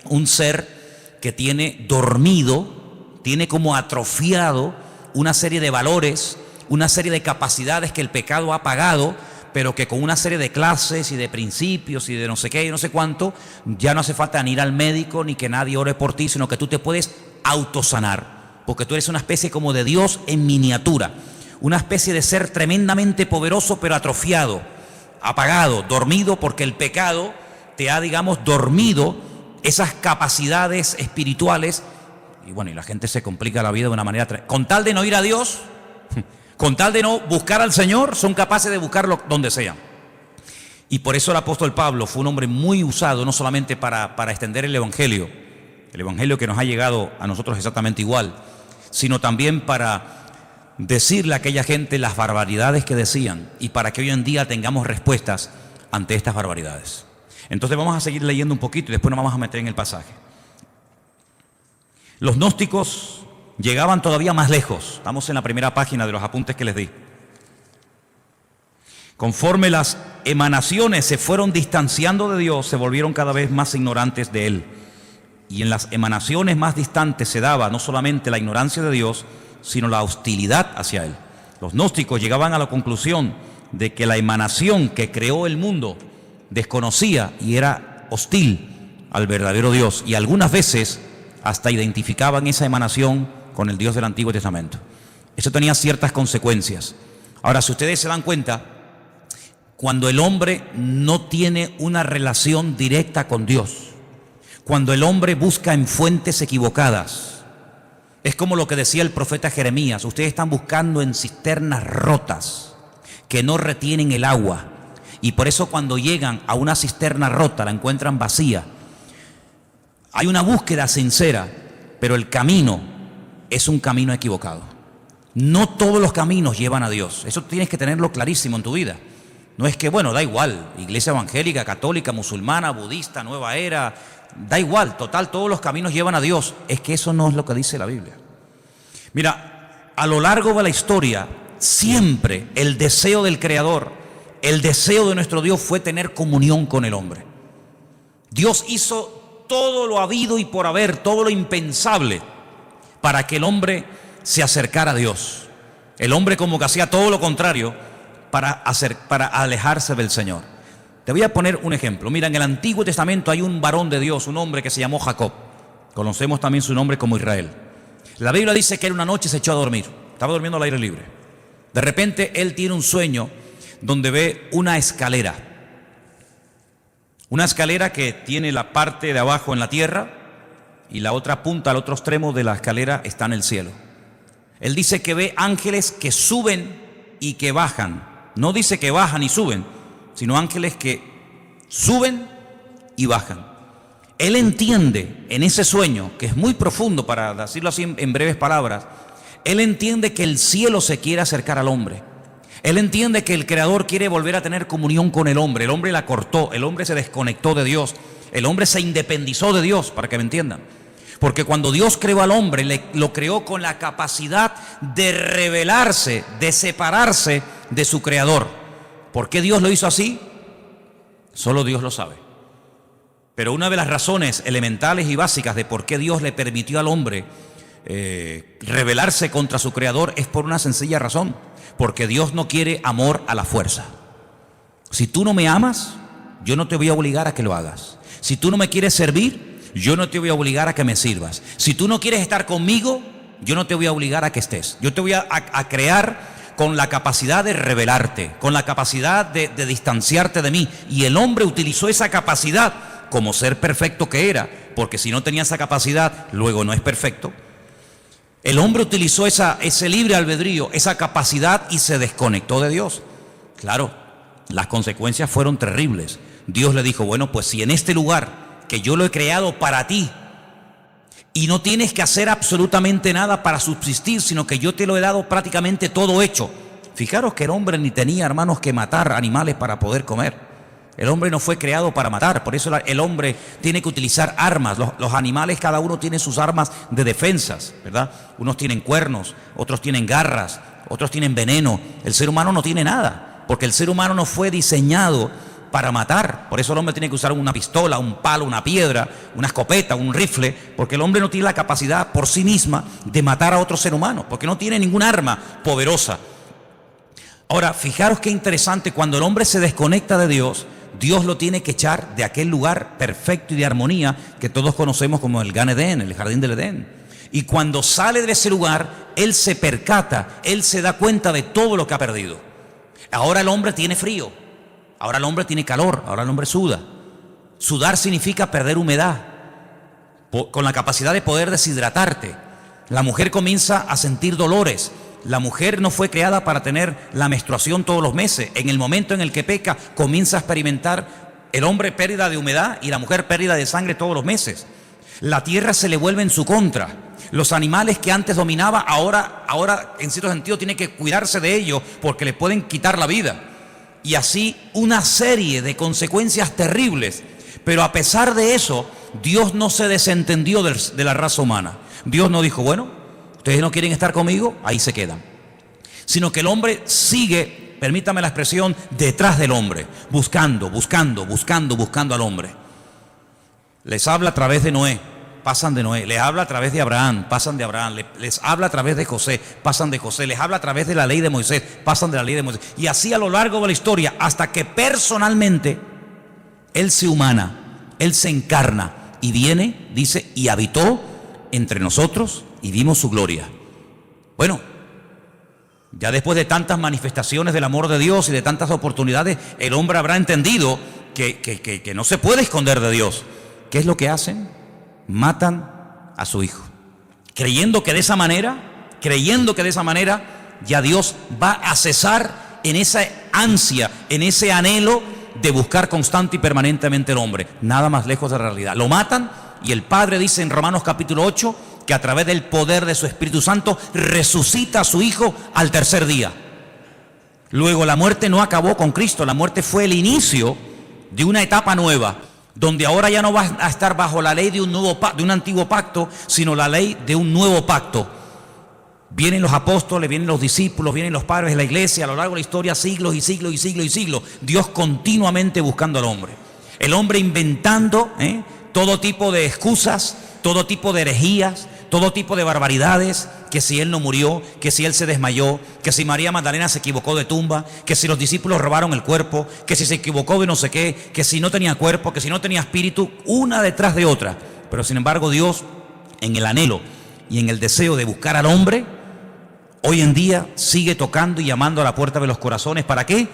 un ser que tiene dormido, tiene como atrofiado una serie de valores, una serie de capacidades que el pecado ha apagado, pero que con una serie de clases y de principios y de no sé qué y no sé cuánto, ya no hace falta ni ir al médico ni que nadie ore por ti, sino que tú te puedes autosanar, porque tú eres una especie como de Dios en miniatura, una especie de ser tremendamente poderoso pero atrofiado, apagado, dormido, porque el pecado te ha, digamos, dormido esas capacidades espirituales. Y bueno, y la gente se complica la vida de una manera con tal de no ir a Dios, con tal de no buscar al Señor, son capaces de buscarlo donde sea. Y por eso el apóstol Pablo fue un hombre muy usado, no solamente para extender el evangelio que nos ha llegado a nosotros exactamente igual, sino también para decirle a aquella gente las barbaridades que decían, y para que hoy en día tengamos respuestas ante estas barbaridades. Entonces vamos a seguir leyendo un poquito y después nos vamos a meter en el pasaje. Los gnósticos llegaban todavía más lejos. Estamos en la primera página de los apuntes que les di. Conforme las emanaciones se fueron distanciando de Dios, se volvieron cada vez más ignorantes de Él. Y en las emanaciones más distantes se daba no solamente la ignorancia de Dios, sino la hostilidad hacia Él. Los gnósticos llegaban a la conclusión de que la emanación que creó el mundo desconocía y era hostil al verdadero Dios, y algunas veces hasta identificaban esa emanación con el Dios del Antiguo Testamento. Eso tenía ciertas consecuencias. Ahora, si ustedes se dan cuenta, cuando el hombre no tiene una relación directa con Dios, cuando el hombre busca en fuentes equivocadas. Es como lo que decía el profeta Jeremías: ustedes están buscando en cisternas rotas que no retienen el agua, y por eso cuando llegan a una cisterna rota la encuentran vacía. Hay una búsqueda sincera, pero el camino es un camino equivocado. No todos los caminos llevan a Dios. Eso tienes que tenerlo clarísimo en tu vida. No es que, bueno, da igual, iglesia evangélica, católica, musulmana, budista, nueva era, da igual, total, todos los caminos llevan a Dios. Es que eso no es lo que dice la Biblia. Mira, a lo largo de la historia, siempre el deseo del Creador, el deseo de nuestro Dios fue tener comunión con el hombre. Dios hizo todo lo habido y por haber, todo lo impensable, para que el hombre se acercara a Dios. El hombre como que hacía todo lo contrario para alejarse del Señor. Te voy a poner un ejemplo. Mira, en el Antiguo Testamento hay un varón de Dios, un hombre que se llamó Jacob. Conocemos también su nombre como Israel. La Biblia dice que él una noche se echó a dormir. Estaba durmiendo al aire libre. De repente él tiene un sueño donde ve una escalera. Una escalera que tiene la parte de abajo en la tierra y la otra punta, al otro extremo de la escalera está en el cielo. Él dice que ve ángeles que suben y que bajan. No dice que bajan y suben, sino ángeles que suben y bajan. Él entiende en ese sueño, que es muy profundo, para decirlo así en breves palabras, él entiende que el cielo se quiere acercar al hombre. Él entiende que el Creador quiere volver a tener comunión con el hombre. El hombre la cortó, el hombre se desconectó de Dios, el hombre se independizó de Dios, para que me entiendan. Porque cuando Dios creó al hombre, lo creó con la capacidad de rebelarse, de separarse de su Creador. ¿Por qué Dios lo hizo así? Solo Dios lo sabe. Pero una de las razones elementales y básicas de por qué Dios le permitió al hombre rebelarse contra su Creador es por una sencilla razón. Porque Dios no quiere amor a la fuerza. Si tú no me amas, yo no te voy a obligar a que lo hagas. Si tú no me quieres servir, yo no te voy a obligar a que me sirvas. Si tú no quieres estar conmigo, yo no te voy a obligar a que estés. Yo te voy a crear con la capacidad de rebelarte, con la capacidad de distanciarte de mí. Y el hombre utilizó esa capacidad como ser perfecto que era, porque si no tenía esa capacidad, luego no es perfecto. El hombre utilizó ese libre albedrío, esa capacidad, y se desconectó de Dios. Claro, las consecuencias fueron terribles. Dios le dijo: bueno, pues si en este lugar que yo lo he creado para ti, y no tienes que hacer absolutamente nada para subsistir, sino que yo te lo he dado prácticamente todo hecho. Fijaros que el hombre ni tenía, hermanos, que matar animales para poder comer. El hombre no fue creado para matar, por eso el hombre tiene que utilizar armas. Los animales, cada uno tiene sus armas de defensas, ¿verdad? Unos tienen cuernos, otros tienen garras, otros tienen veneno. El ser humano no tiene nada, porque el ser humano no fue diseñado para matar. Por eso el hombre tiene que usar una pistola, un palo, una piedra, una escopeta, un rifle, porque el hombre no tiene la capacidad por sí misma de matar a otro ser humano, porque no tiene ningún arma poderosa. Ahora, fijaros qué interesante, cuando el hombre se desconecta de Dios, Dios lo tiene que echar de aquel lugar perfecto y de armonía que todos conocemos como el Gan Edén, el jardín del Edén. Y cuando sale de ese lugar, él se percata, él se da cuenta de todo lo que ha perdido. Ahora el hombre tiene frío, ahora el hombre tiene calor, ahora el hombre suda. Sudar significa perder humedad, con la capacidad de poder deshidratarte. La mujer comienza a sentir dolores. La mujer no fue creada para tener la menstruación todos los meses. En el momento en el que peca, comienza a experimentar el hombre pérdida de humedad y la mujer pérdida de sangre todos los meses. La tierra se le vuelve en su contra. Los animales que antes dominaba, ahora en cierto sentido tiene que cuidarse de ellos porque le pueden quitar la vida. Y así una serie de consecuencias terribles. Pero a pesar de eso, Dios no se desentendió de la raza humana. Dios no dijo: bueno, ustedes no quieren estar conmigo, ahí se quedan. Sino que el hombre sigue, permítame la expresión, detrás del hombre, buscando al hombre. Les habla a través de Noé, pasan de Noé. Les habla a través de Abraham, pasan de Abraham. Les habla a través de José, pasan de José. Les habla a través de la ley de Moisés, pasan de la ley de Moisés. Y así a lo largo de la historia, hasta que personalmente Él se humana, Él se encarna y viene, dice, y habitó entre nosotros y vimos su gloria. Bueno, Ya después de tantas manifestaciones del amor de Dios y de tantas oportunidades, el hombre habrá entendido que no se puede esconder de Dios. ¿Qué es lo que hacen? Matan a su hijo, creyendo que de esa manera ya Dios va a cesar en esa ansia, en ese anhelo de buscar constante y permanentemente al hombre. Nada más lejos de la realidad. Lo matan y el Padre dice en Romanos capítulo 8 que a través del poder de su Espíritu Santo resucita a su Hijo al tercer día. Luego la muerte no acabó con Cristo, la muerte fue el inicio de una etapa nueva, donde ahora ya no va a estar bajo la ley de un antiguo pacto, sino la ley de un nuevo pacto. Vienen los apóstoles, vienen los discípulos, vienen los padres de la iglesia a lo largo de la historia, siglos y siglos y siglos y siglos. Dios continuamente buscando al hombre. El hombre inventando todo tipo de excusas, todo tipo de herejías, todo tipo de barbaridades, que si él no murió, que si él se desmayó, que si María Magdalena se equivocó de tumba, que si los discípulos robaron el cuerpo, que si se equivocó de no sé qué, que si no tenía cuerpo, que si no tenía espíritu, una detrás de otra. Pero sin embargo Dios, en el anhelo y en el deseo de buscar al hombre, hoy en día sigue tocando y llamando a la puerta de los corazones. ¿Para qué?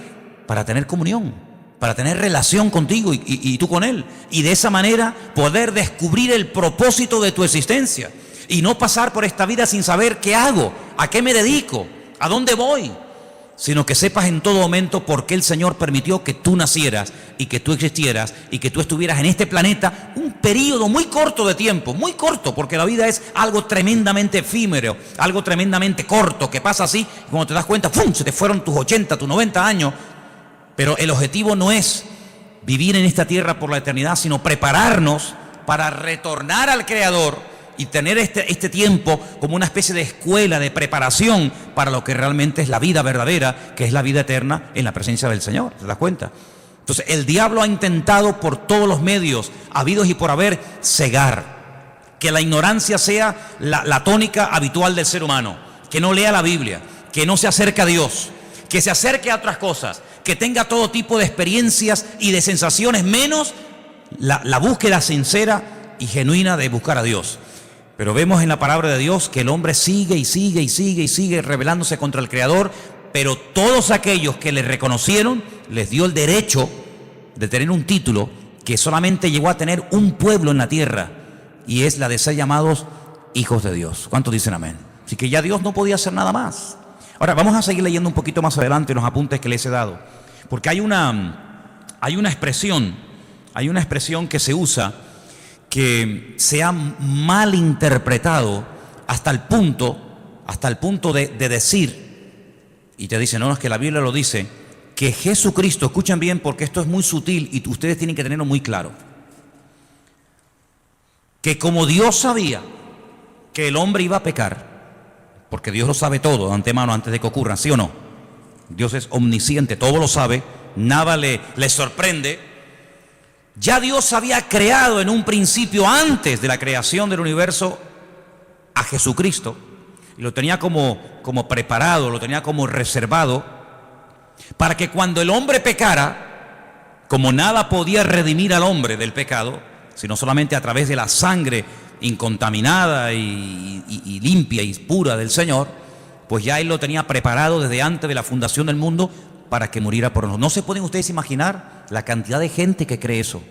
Para tener comunión, para tener relación contigo y tú con Él. Y de esa manera poder descubrir el propósito de tu existencia. Y no pasar por esta vida sin saber qué hago, a qué me dedico, a dónde voy. Sino que sepas en todo momento por qué el Señor permitió que tú nacieras y que tú existieras y que tú estuvieras en este planeta un periodo muy corto de tiempo, muy corto, porque la vida es algo tremendamente efímero, algo tremendamente corto, que pasa así, y cuando te das cuenta, ¡fum!, se te fueron tus 80, tus 90 años. Pero el objetivo no es vivir en esta tierra por la eternidad, sino prepararnos para retornar al Creador y tener este tiempo como una especie de escuela, de preparación para lo que realmente es la vida verdadera, que es la vida eterna en la presencia del Señor. ¿Te das cuenta? Entonces el diablo ha intentado por todos los medios habidos y por haber cegar, que la ignorancia sea la tónica habitual del ser humano, que no lea la Biblia, que no se acerque a Dios, que se acerque a otras cosas, que tenga todo tipo de experiencias y de sensaciones, menos la búsqueda sincera y genuina de buscar a Dios. Pero vemos en la palabra de Dios que el hombre sigue y sigue y sigue y sigue rebelándose contra el Creador, pero todos aquellos que le reconocieron les dio el derecho de tener un título que solamente llegó a tener un pueblo en la tierra, y es la de ser llamados hijos de Dios. ¿Cuántos dicen amén? Así que ya Dios no podía hacer nada más. Ahora vamos a seguir leyendo un poquito más adelante los apuntes que les he dado, porque hay una expresión que se usa que se ha mal interpretado hasta el punto de decir, y te dicen, no, es que la Biblia lo dice, que Jesucristo, escuchen bien porque esto es muy sutil y ustedes tienen que tenerlo muy claro, que como Dios sabía que el hombre iba a pecar, porque Dios lo sabe todo de antemano antes de que ocurra, ¿sí o no? Dios es omnisciente, todo lo sabe, nada le sorprende. Ya Dios había creado en un principio, antes de la creación del universo, a Jesucristo, y lo tenía como preparado, lo tenía como reservado, para que cuando el hombre pecara, como nada podía redimir al hombre del pecado, sino solamente a través de la sangre incontaminada y limpia y pura del Señor, pues ya Él lo tenía preparado desde antes de la fundación del mundo para que muriera por nosotros. ¿No se pueden ustedes imaginar la cantidad de gente que cree eso?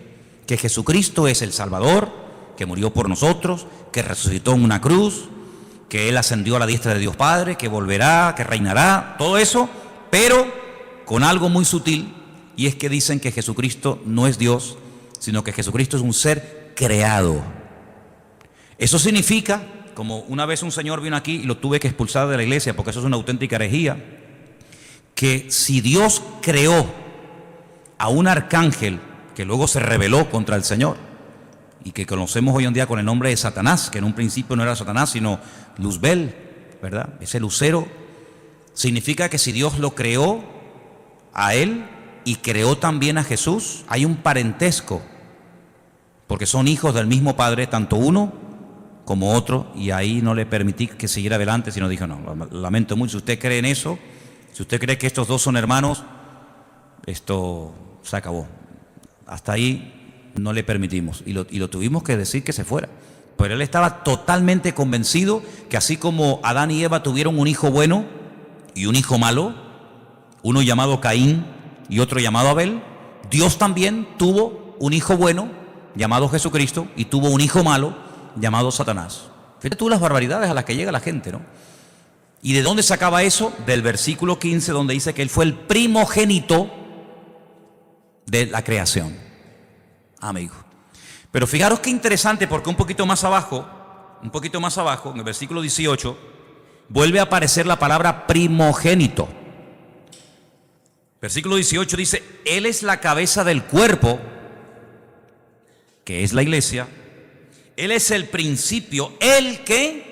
Que Jesucristo es el Salvador, que murió por nosotros, que resucitó en una cruz, que Él ascendió a la diestra de Dios Padre, que volverá, que reinará, todo eso, pero con algo muy sutil, y es que dicen que Jesucristo no es Dios, sino que Jesucristo es un ser creado. Eso significa, como una vez un señor vino aquí y lo tuve que expulsar de la iglesia, porque eso es una auténtica herejía, que si Dios creó a un arcángel que luego se rebeló contra el Señor y que conocemos hoy en día con el nombre de Satanás, que en un principio no era Satanás sino Luzbel, ¿verdad? Ese lucero, significa que si Dios lo creó a él y creó también a Jesús, hay un parentesco, porque son hijos del mismo Padre, tanto uno como otro, y ahí no le permití que siguiera adelante, sino dijo, no, lamento mucho, si usted cree en eso, si usted cree que estos dos son hermanos, esto se acabó. Hasta ahí no le permitimos. Y lo tuvimos que decir que se fuera. Pero él estaba totalmente convencido que así como Adán y Eva tuvieron un hijo bueno y un hijo malo, uno llamado Caín y otro llamado Abel. Dios también tuvo un hijo bueno llamado Jesucristo y tuvo un hijo malo llamado Satanás. Fíjate tú las barbaridades a las que llega la gente, ¿no? ¿Y de dónde sacaba eso? Del versículo 15, donde dice que él fue el primogénito de la creación. Amigo. Pero fijaros qué interesante, porque un poquito más abajo, en el versículo 18, vuelve a aparecer la palabra primogénito. Versículo 18 dice, Él es la cabeza del cuerpo, que es la iglesia. Él es el principio, ¿el qué?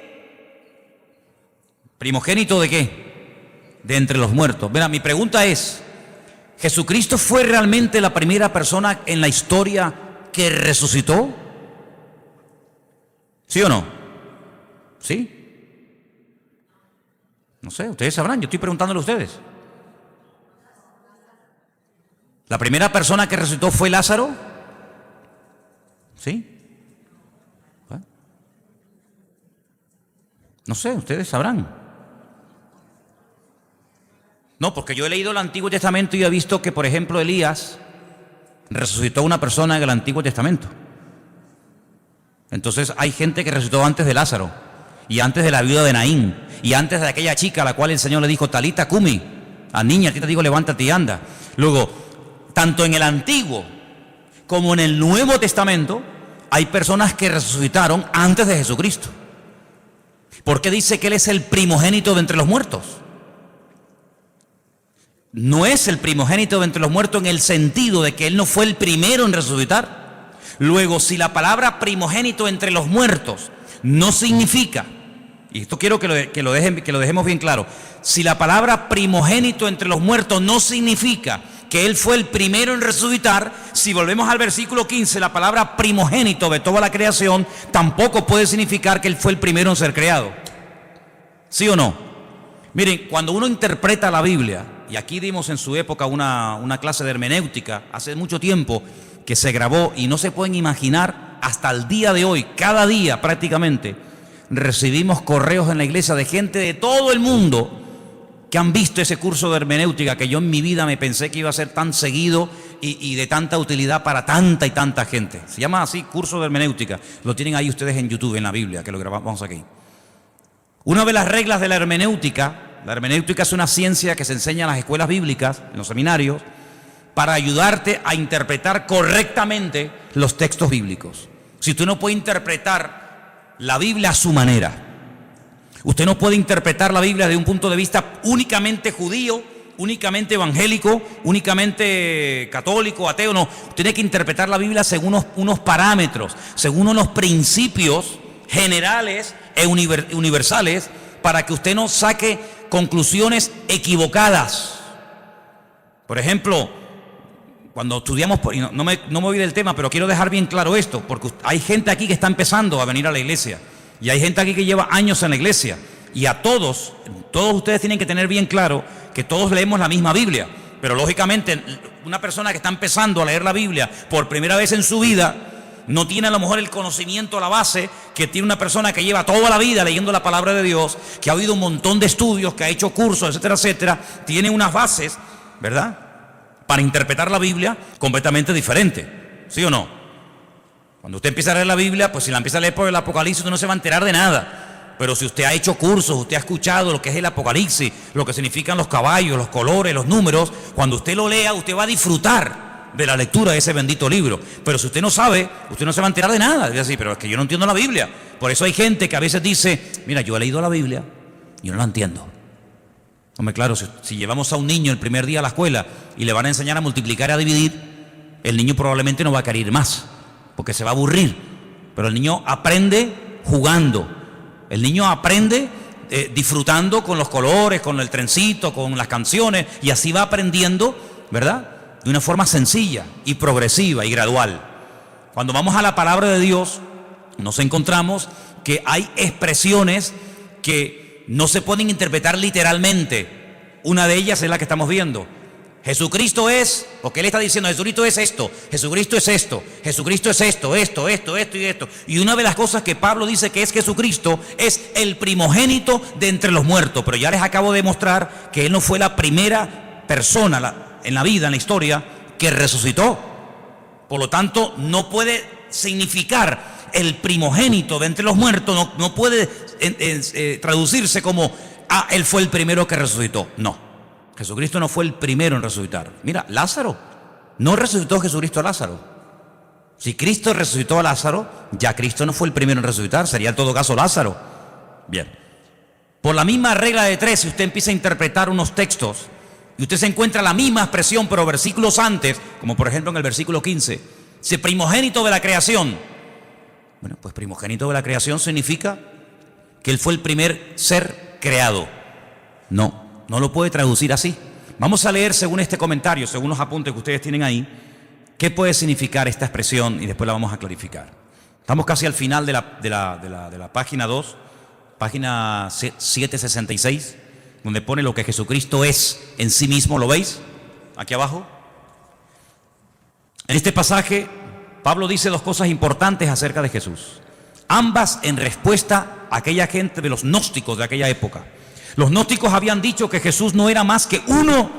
¿Primogénito de qué? De entre los muertos. Mira, mi pregunta es, ¿Jesucristo fue realmente la primera persona en la historia que resucitó? ¿Sí o no? ¿Sí? No sé, ustedes sabrán, yo estoy preguntándole a ustedes. ¿La primera persona que resucitó fue Lázaro? ¿Sí? No sé, ustedes sabrán. No, porque yo he leído el Antiguo Testamento y he visto que, por ejemplo, Elías resucitó a una persona en el Antiguo Testamento. Entonces hay gente que resucitó antes de Lázaro, y antes de la viuda de Naín, y antes de aquella chica a la cual el Señor le dijo, Talita cumi, a niña, a ti te digo, levántate y anda. Luego, tanto en el Antiguo como en el Nuevo Testamento, hay personas que resucitaron antes de Jesucristo. ¿Por qué dice que Él es el primogénito de entre los muertos? No es el primogénito de entre los muertos en el sentido de que Él no fue el primero en resucitar. Luego, si la palabra primogénito entre los muertos no significa, y esto quiero que lo dejemos bien claro, si la palabra primogénito entre los muertos no significa que Él fue el primero en resucitar, si volvemos al versículo 15, la palabra primogénito de toda la creación tampoco puede significar que Él fue el primero en ser creado. ¿Sí o no? Miren, cuando uno interpreta la Biblia, y aquí dimos en su época una clase de hermenéutica, hace mucho tiempo que se grabó y no se pueden imaginar hasta el día de hoy, cada día prácticamente, recibimos correos en la iglesia de gente de todo el mundo que han visto ese curso de hermenéutica que yo en mi vida me pensé que iba a ser tan seguido y de tanta utilidad para tanta y tanta gente. Se llama así, curso de hermenéutica. Lo tienen ahí ustedes en YouTube, en la Biblia, que lo grabamos aquí. Una de las reglas de la hermenéutica es una ciencia que se enseña en las escuelas bíblicas, en los seminarios, para ayudarte a interpretar correctamente los textos bíblicos. Si usted no puede interpretar la Biblia a su manera, usted no puede interpretar la Biblia desde un punto de vista únicamente judío, únicamente evangélico, únicamente católico, ateo, no. Tiene que interpretar la Biblia según unos parámetros, según unos principios generales e universales, para que usted no saque conclusiones equivocadas. Por ejemplo, cuando estudiamos, no me voy del tema, pero quiero dejar bien claro esto, porque hay gente aquí que está empezando a venir a la iglesia, y hay gente aquí que lleva años en la iglesia, y a todos ustedes tienen que tener bien claro que todos leemos la misma Biblia, pero lógicamente una persona que está empezando a leer la Biblia por primera vez en su vida no tiene a lo mejor el conocimiento, la base que tiene una persona que lleva toda la vida leyendo la palabra de Dios, que ha oído un montón de estudios, que ha hecho cursos, etcétera, etcétera. Tiene unas bases, ¿verdad?, para interpretar la Biblia completamente diferente. ¿Sí o no? Cuando usted empieza a leer la Biblia, pues si la empieza a leer por el Apocalipsis, usted no se va a enterar de nada. Pero si usted ha hecho cursos, usted ha escuchado lo que es el Apocalipsis, lo que significan los caballos, los colores, los números, cuando usted lo lea, usted va a disfrutar de la lectura de ese bendito libro. Pero si usted no sabe, usted no se va a enterar de nada. Es así, pero es que yo no entiendo la Biblia. Por eso hay gente que a veces dice, mira, yo he leído la Biblia y no la entiendo. Hombre, claro, si llevamos a un niño el primer día a la escuela y le van a enseñar a multiplicar y a dividir, el niño probablemente no va a querer ir más, porque se va a aburrir. Pero el niño aprende jugando. El niño aprende disfrutando con los colores, con el trencito, con las canciones, y así va aprendiendo, ¿verdad?, de una forma sencilla y progresiva y gradual. Cuando vamos a la palabra de Dios, nos encontramos que hay expresiones que no se pueden interpretar literalmente. Una de ellas es la que estamos viendo. Jesucristo es, porque él está diciendo, Jesucristo es esto, Jesucristo es esto, Jesucristo es esto y esto. Y una de las cosas que Pablo dice que es Jesucristo es el primogénito de entre los muertos. Pero ya les acabo de mostrar que él no fue la primera persona en la vida, en la historia, que resucitó. Por lo tanto, no puede significar el primogénito de entre los muertos, no puede traducirse como, él fue el primero que resucitó. No. Jesucristo no fue el primero en resucitar. Mira, Lázaro, no resucitó Jesucristo a Lázaro. Si Cristo resucitó a Lázaro, ya Cristo no fue el primero en resucitar, sería en todo caso Lázaro. Bien, por la misma regla de tres, si usted empieza a interpretar unos textos y usted se encuentra la misma expresión, pero versículos antes, como por ejemplo en el versículo 15, dice primogénito de la creación. Bueno, pues primogénito de la creación significa que él fue el primer ser creado. No lo puede traducir así. Vamos a leer según este comentario, según los apuntes que ustedes tienen ahí, qué puede significar esta expresión y después la vamos a clarificar. Estamos casi al final de la página 2, página 766, donde pone lo que Jesucristo es en sí mismo. ¿Lo veis? Aquí abajo. En este pasaje, Pablo dice dos cosas importantes acerca de Jesús. Ambas en respuesta a aquella gente de los gnósticos de aquella época. Los gnósticos habían dicho que Jesús no era más que uno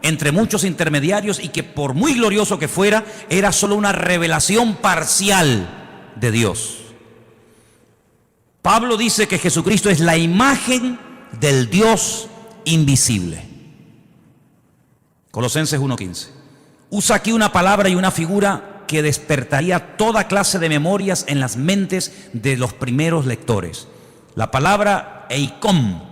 entre muchos intermediarios y que por muy glorioso que fuera, era solo una revelación parcial de Dios. Pablo dice que Jesucristo es la imagen del Dios invisible. Colosenses 1:15. Usa aquí una palabra y una figura que despertaría toda clase de memorias en las mentes de los primeros lectores. La palabra eikon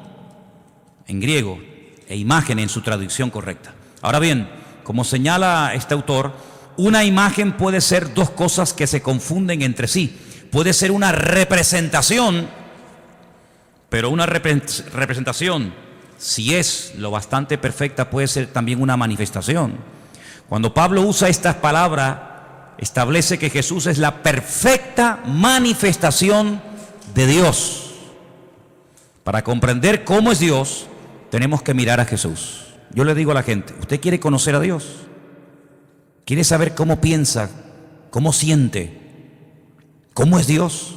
en griego e imagen en su traducción correcta. Ahora bien, como señala este autor, una imagen puede ser dos cosas que se confunden entre sí. Puede ser una representación, pero una representación, si es lo bastante perfecta, puede ser también una manifestación. Cuando Pablo usa estas palabras, establece que Jesús es la perfecta manifestación de Dios. Para comprender cómo es Dios, tenemos que mirar a Jesús. Yo le digo a la gente, ¿usted quiere conocer a Dios? ¿Quiere saber cómo piensa, cómo siente, cómo es Dios?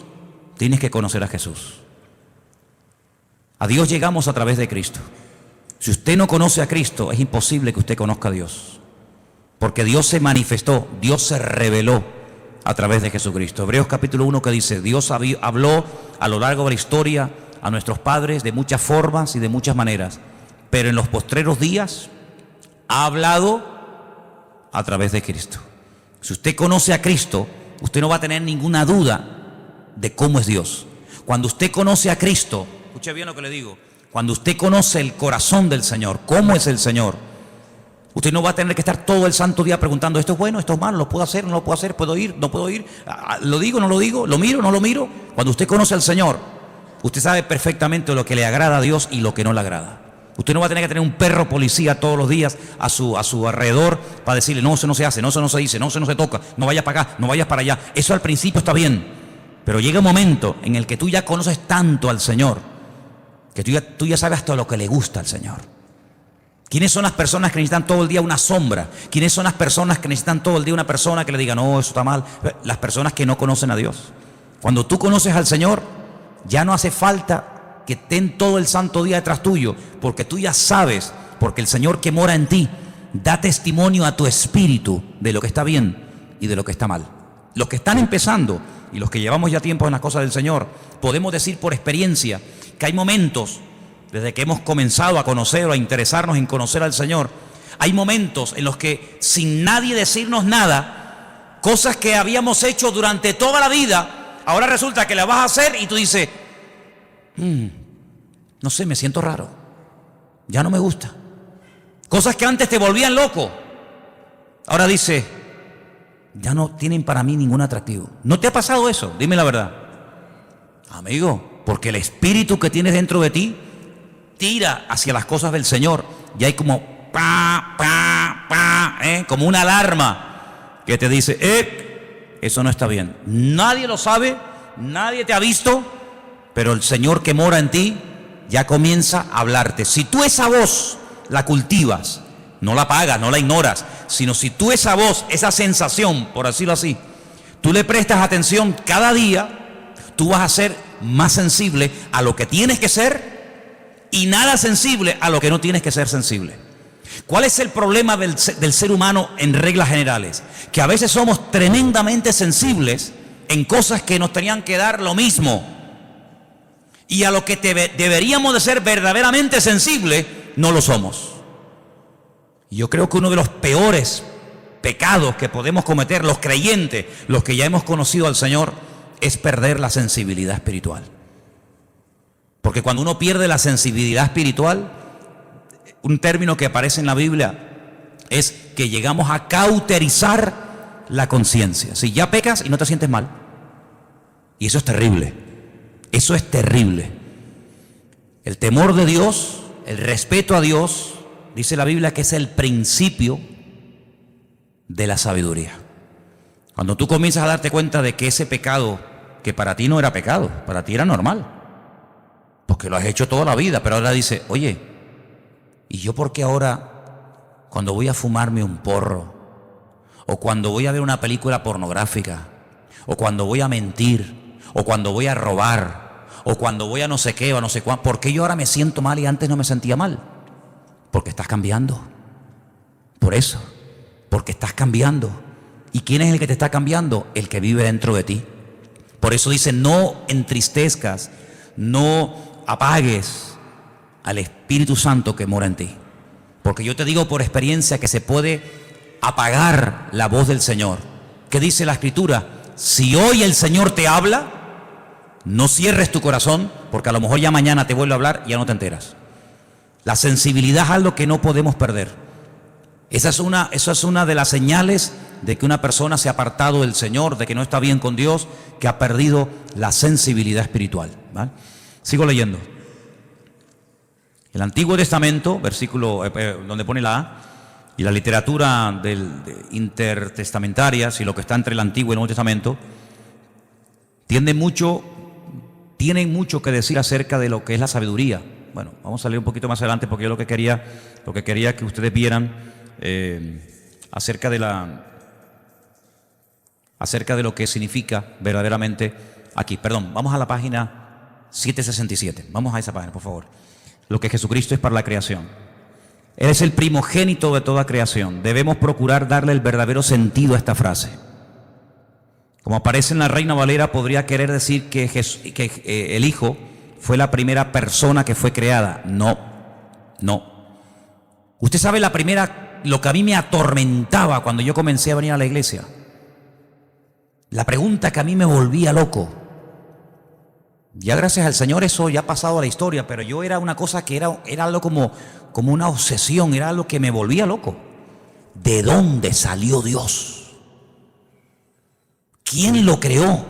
Tienes que conocer a Jesús. A Dios llegamos a través de Cristo. Si usted no conoce a Cristo, es imposible que usted conozca a Dios. Porque Dios se manifestó, Dios se reveló a través de Jesucristo. Hebreos capítulo 1 que dice, Dios habló a lo largo de la historia a nuestros padres de muchas formas y de muchas maneras, pero en los postreros días ha hablado a través de Cristo. Si usted conoce a Cristo, usted no va a tener ninguna duda de cómo es Dios. Cuando usted conoce a Cristo, escuche bien lo que le digo, cuando usted conoce el corazón del Señor, cómo es el Señor, usted no va a tener que estar todo el santo día preguntando, esto es bueno, esto es malo, lo puedo hacer, no lo puedo hacer, puedo ir, no puedo ir, lo digo, no lo digo, lo miro, no lo miro. Cuando usted conoce al Señor, usted sabe perfectamente lo que le agrada a Dios y lo que no le agrada. Usted no va a tener que tener un perro policía todos los días a su alrededor para decirle, no, eso no se hace, no, eso no se dice, no, eso no se toca, no vayas para acá, no vayas para allá. Eso al principio está bien, pero llega un momento en el que tú ya conoces tanto al Señor, que tú ya sabes hasta lo que le gusta al Señor. ¿Quiénes son las personas que necesitan todo el día una sombra? ¿Quiénes son las personas que necesitan todo el día una persona que le diga, no, eso está mal? Las personas que no conocen a Dios. Cuando tú conoces al Señor, ya no hace falta que estén todo el santo día detrás tuyo, porque tú ya sabes, porque el Señor que mora en ti da testimonio a tu espíritu de lo que está bien y de lo que está mal. Los que están empezando y los que llevamos ya tiempo en las cosas del Señor, podemos decir por experiencia que hay momentos, desde que hemos comenzado a conocer o a interesarnos en conocer al Señor, hay momentos en los que sin nadie decirnos nada, cosas que habíamos hecho durante toda la vida, ahora resulta que las vas a hacer y tú dices, no sé, me siento raro, ya no me gusta. Cosas que antes te volvían loco, ahora dice, ya no tienen para mí ningún atractivo. ¿No te ha pasado eso? Dime la verdad. Amigo, porque el espíritu que tienes dentro de ti tira hacia las cosas del Señor y hay como como una alarma que te dice, eso no está bien. Nadie lo sabe, nadie te ha visto, pero el Señor que mora en ti ya comienza a hablarte. Si tú esa voz la cultivas, no la apagas, no la ignoras, sino si tú esa voz, esa sensación, por decirlo así, tú le prestas atención cada día, tú vas a ser más sensible a lo que tienes que ser y nada sensible a lo que no tienes que ser sensible. ¿Cuál es el problema del ser humano en reglas generales? Que a veces somos tremendamente sensibles en cosas que nos tenían que dar lo mismo. Y a lo que deberíamos de ser verdaderamente sensibles, no lo somos. Y yo creo que uno de los peores pecados que podemos cometer los creyentes, los que ya hemos conocido al Señor, es perder la sensibilidad espiritual. Porque cuando uno pierde la sensibilidad espiritual, un término que aparece en la Biblia es que llegamos a cauterizar la conciencia. Si ya pecas y no te sientes mal. Y eso es terrible. Eso es terrible. El temor de Dios, el respeto a Dios, dice la Biblia que es el principio de la sabiduría. Cuando tú comienzas a darte cuenta de que ese pecado, que para ti no era pecado, para ti era normal, porque lo has hecho toda la vida, pero ahora dice, oye, ¿y yo por qué ahora, cuando voy a fumarme un porro, o cuando voy a ver una película pornográfica, o cuando voy a mentir, o cuando voy a robar, o cuando voy a no sé qué, o a no sé cuánto, ¿por qué yo ahora me siento mal y antes no me sentía mal? Porque estás cambiando. Por eso, porque estás cambiando. ¿Y quién es el que te está cambiando? El que vive dentro de ti. Por eso dice, no entristezcas, no apagues al Espíritu Santo que mora en ti. Porque yo te digo por experiencia que se puede apagar la voz del Señor. ¿Qué dice la Escritura? Si hoy el Señor te habla, no cierres tu corazón, porque a lo mejor ya mañana te vuelve a hablar y ya no te enteras. La sensibilidad es algo que no podemos perder. Esa es una de las señales de que una persona se ha apartado del Señor, de que no está bien con Dios, que ha perdido la sensibilidad espiritual, ¿vale? Sigo leyendo. El Antiguo Testamento, versículo donde pone la A, y la literatura intertestamentaria, si lo que está entre el Antiguo y el Nuevo Testamento, tienen mucho que decir acerca de lo que es la sabiduría. Bueno, vamos a leer un poquito más adelante porque yo lo que quería que ustedes vieran acerca de lo que significa verdaderamente aquí. Perdón, vamos a la página 767. Vamos a esa página, por favor. Lo que Jesucristo es para la creación. Él es el primogénito de toda creación. Debemos procurar darle el verdadero sentido a esta frase. Como aparece en la Reina Valera, podría querer decir que el Hijo fue la primera persona que fue creada. No. Usted sabe lo que a mí me atormentaba cuando yo comencé a venir a la iglesia. La pregunta que a mí me volvía loco. Ya gracias al Señor eso ya ha pasado a la historia, pero yo era una cosa que era algo como una obsesión, era algo que me volvía loco. ¿De dónde salió Dios? ¿Quién lo creó?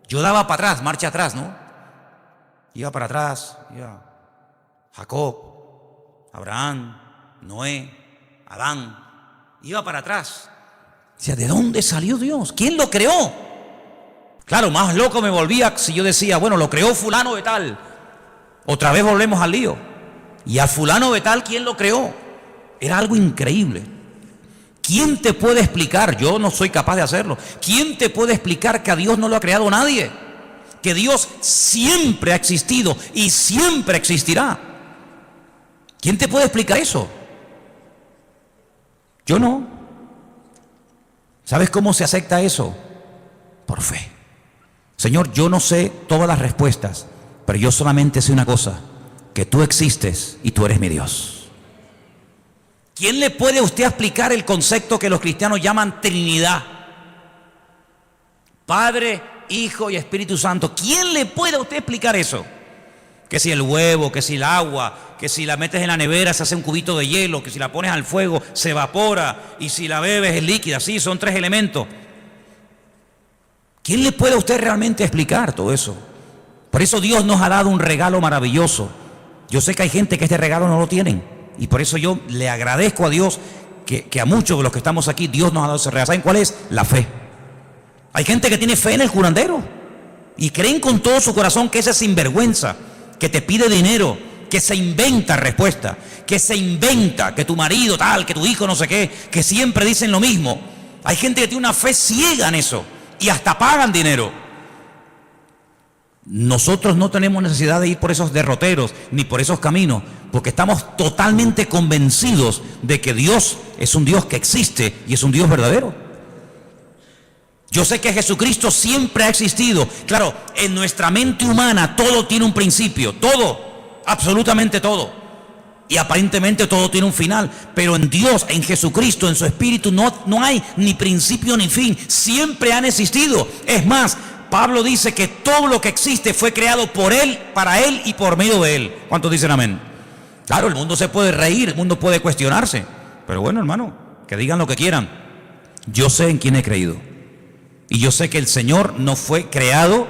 Yo daba para atrás, marcha atrás, ¿no? Iba para atrás, iba Jacob, Abraham, Noé, Adán, iba para atrás. Decía, ¿de dónde salió Dios? ¿Quién lo creó? Claro, más loco me volvía si yo decía, bueno, lo creó fulano de tal. Otra vez volvemos al lío. Y a fulano de tal, ¿quién lo creó? Era algo increíble. ¿Quién te puede explicar? Yo no soy capaz de hacerlo. ¿Quién te puede explicar que a Dios no lo ha creado nadie? Que Dios siempre ha existido y siempre existirá. ¿Quién te puede explicar eso? Yo no. ¿Sabes cómo se acepta eso? Por fe. Señor, yo no sé todas las respuestas, pero yo solamente sé una cosa, que tú existes y tú eres mi Dios. ¿Quién le puede a usted explicar el concepto que los cristianos llaman Trinidad? Padre, Hijo y Espíritu Santo. ¿Quién le puede a usted explicar eso? Que si el huevo, que si el agua, que si la metes en la nevera se hace un cubito de hielo, que si la pones al fuego se evapora y si la bebes es líquida. Sí, son 3 elementos. ¿Quién le puede a usted realmente explicar todo eso? Por eso Dios nos ha dado un regalo maravilloso. Yo sé que hay gente que este regalo no lo tienen y por eso yo le agradezco a Dios que a muchos de los que estamos aquí Dios nos ha dado ese regalo. ¿Saben cuál es? La fe. Hay gente que tiene fe en el curandero y creen con todo su corazón que ese sinvergüenza que te pide dinero, que se inventa respuesta, que se inventa que tu marido tal, que tu hijo no sé qué, que siempre dicen lo mismo. Hay gente que tiene una fe ciega en eso y hasta pagan dinero. Nosotros no tenemos necesidad de ir por esos derroteros ni por esos caminos, porque estamos totalmente convencidos de que Dios es un Dios que existe y es un Dios verdadero. Yo sé que Jesucristo siempre ha existido. Claro, en nuestra mente humana todo tiene un principio, todo, absolutamente todo. Y aparentemente todo tiene un final. Pero en Dios, en Jesucristo, en su Espíritu, no hay ni principio ni fin. Siempre han existido. Es más, Pablo dice que todo lo que existe fue creado por Él, para Él y por medio de Él. ¿Cuántos dicen amén? Claro, el mundo se puede reír, el mundo puede cuestionarse. Pero bueno, hermano, que digan lo que quieran. Yo sé en quién he creído. Y yo sé que el Señor no fue creado,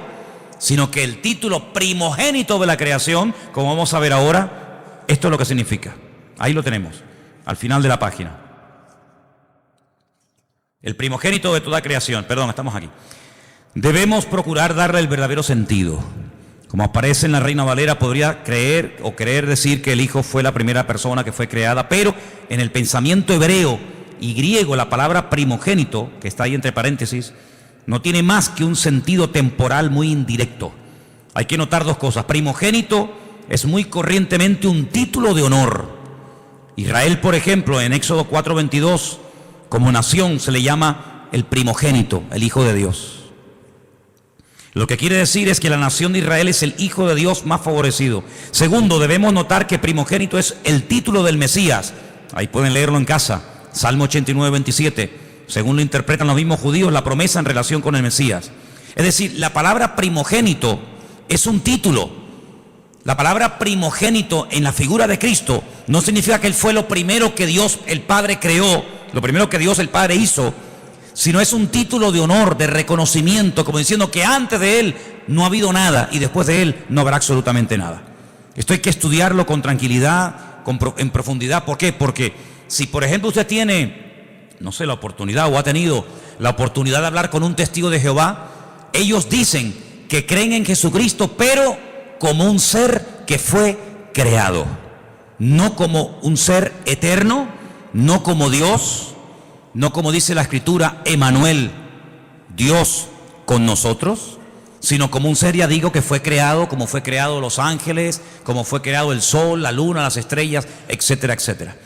sino que el título primogénito de la creación, como vamos a ver ahora, esto es lo que significa. Ahí lo tenemos, al final de la página. El primogénito de toda creación, perdón, estamos aquí. Debemos procurar darle el verdadero sentido. Como aparece en la Reina Valera, podría creer o querer decir que el Hijo fue la primera persona que fue creada, pero en el pensamiento hebreo y griego, la palabra primogénito, que está ahí entre paréntesis, no tiene más que un sentido temporal muy indirecto. Hay que notar dos cosas. Primogénito es muy corrientemente un título de honor. Israel, por ejemplo, en Éxodo 4:22, como nación se le llama el primogénito, el Hijo de Dios. Lo que quiere decir es que la nación de Israel es el Hijo de Dios más favorecido. Segundo, debemos notar que primogénito es el título del Mesías. Ahí pueden leerlo en casa. Salmo 89:27. Según lo interpretan los mismos judíos, la promesa en relación con el Mesías. Es decir, la palabra primogénito es un título. La palabra primogénito en la figura de Cristo no significa que Él fue lo primero que Dios el Padre creó, lo primero que Dios el Padre hizo, sino es un título de honor, de reconocimiento, como diciendo que antes de Él no ha habido nada y después de Él no habrá absolutamente nada. Esto hay que estudiarlo con tranquilidad, en profundidad. ¿Por qué? Porque si, por ejemplo, usted tiene, no sé, la oportunidad o ha tenido la oportunidad de hablar con un testigo de Jehová, ellos dicen que creen en Jesucristo, pero como un ser que fue creado, no como un ser eterno, no como Dios, no como dice la Escritura, Emanuel, Dios con nosotros, sino como un ser, ya digo, que fue creado, como fue creado los ángeles, como fue creado el sol, la luna, las estrellas, etcétera, etcétera.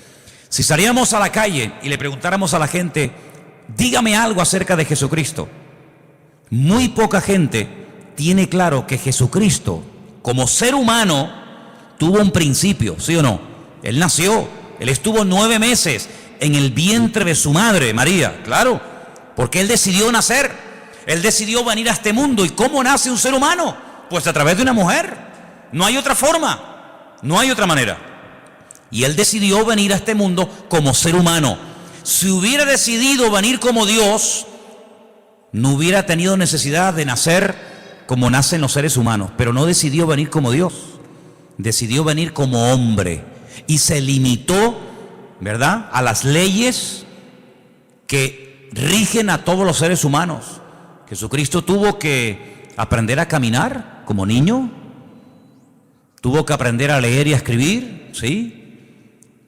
Si salíamos a la calle y le preguntáramos a la gente, dígame algo acerca de Jesucristo, muy poca gente tiene claro que Jesucristo, como ser humano, tuvo un principio, ¿sí o no? Él nació, Él estuvo 9 meses en el vientre de su madre, María, claro, porque Él decidió nacer, Él decidió venir a este mundo. ¿Y cómo nace un ser humano? Pues a través de una mujer, no hay otra forma, no hay otra manera. Y Él decidió venir a este mundo como ser humano. Si hubiera decidido venir como Dios, no hubiera tenido necesidad de nacer como nacen los seres humanos, pero no decidió venir como Dios, decidió venir como hombre y se limitó, ¿verdad?, a las leyes que rigen a todos los seres humanos. Jesucristo tuvo que aprender a caminar como niño, tuvo que aprender a leer y a escribir, ¿sí?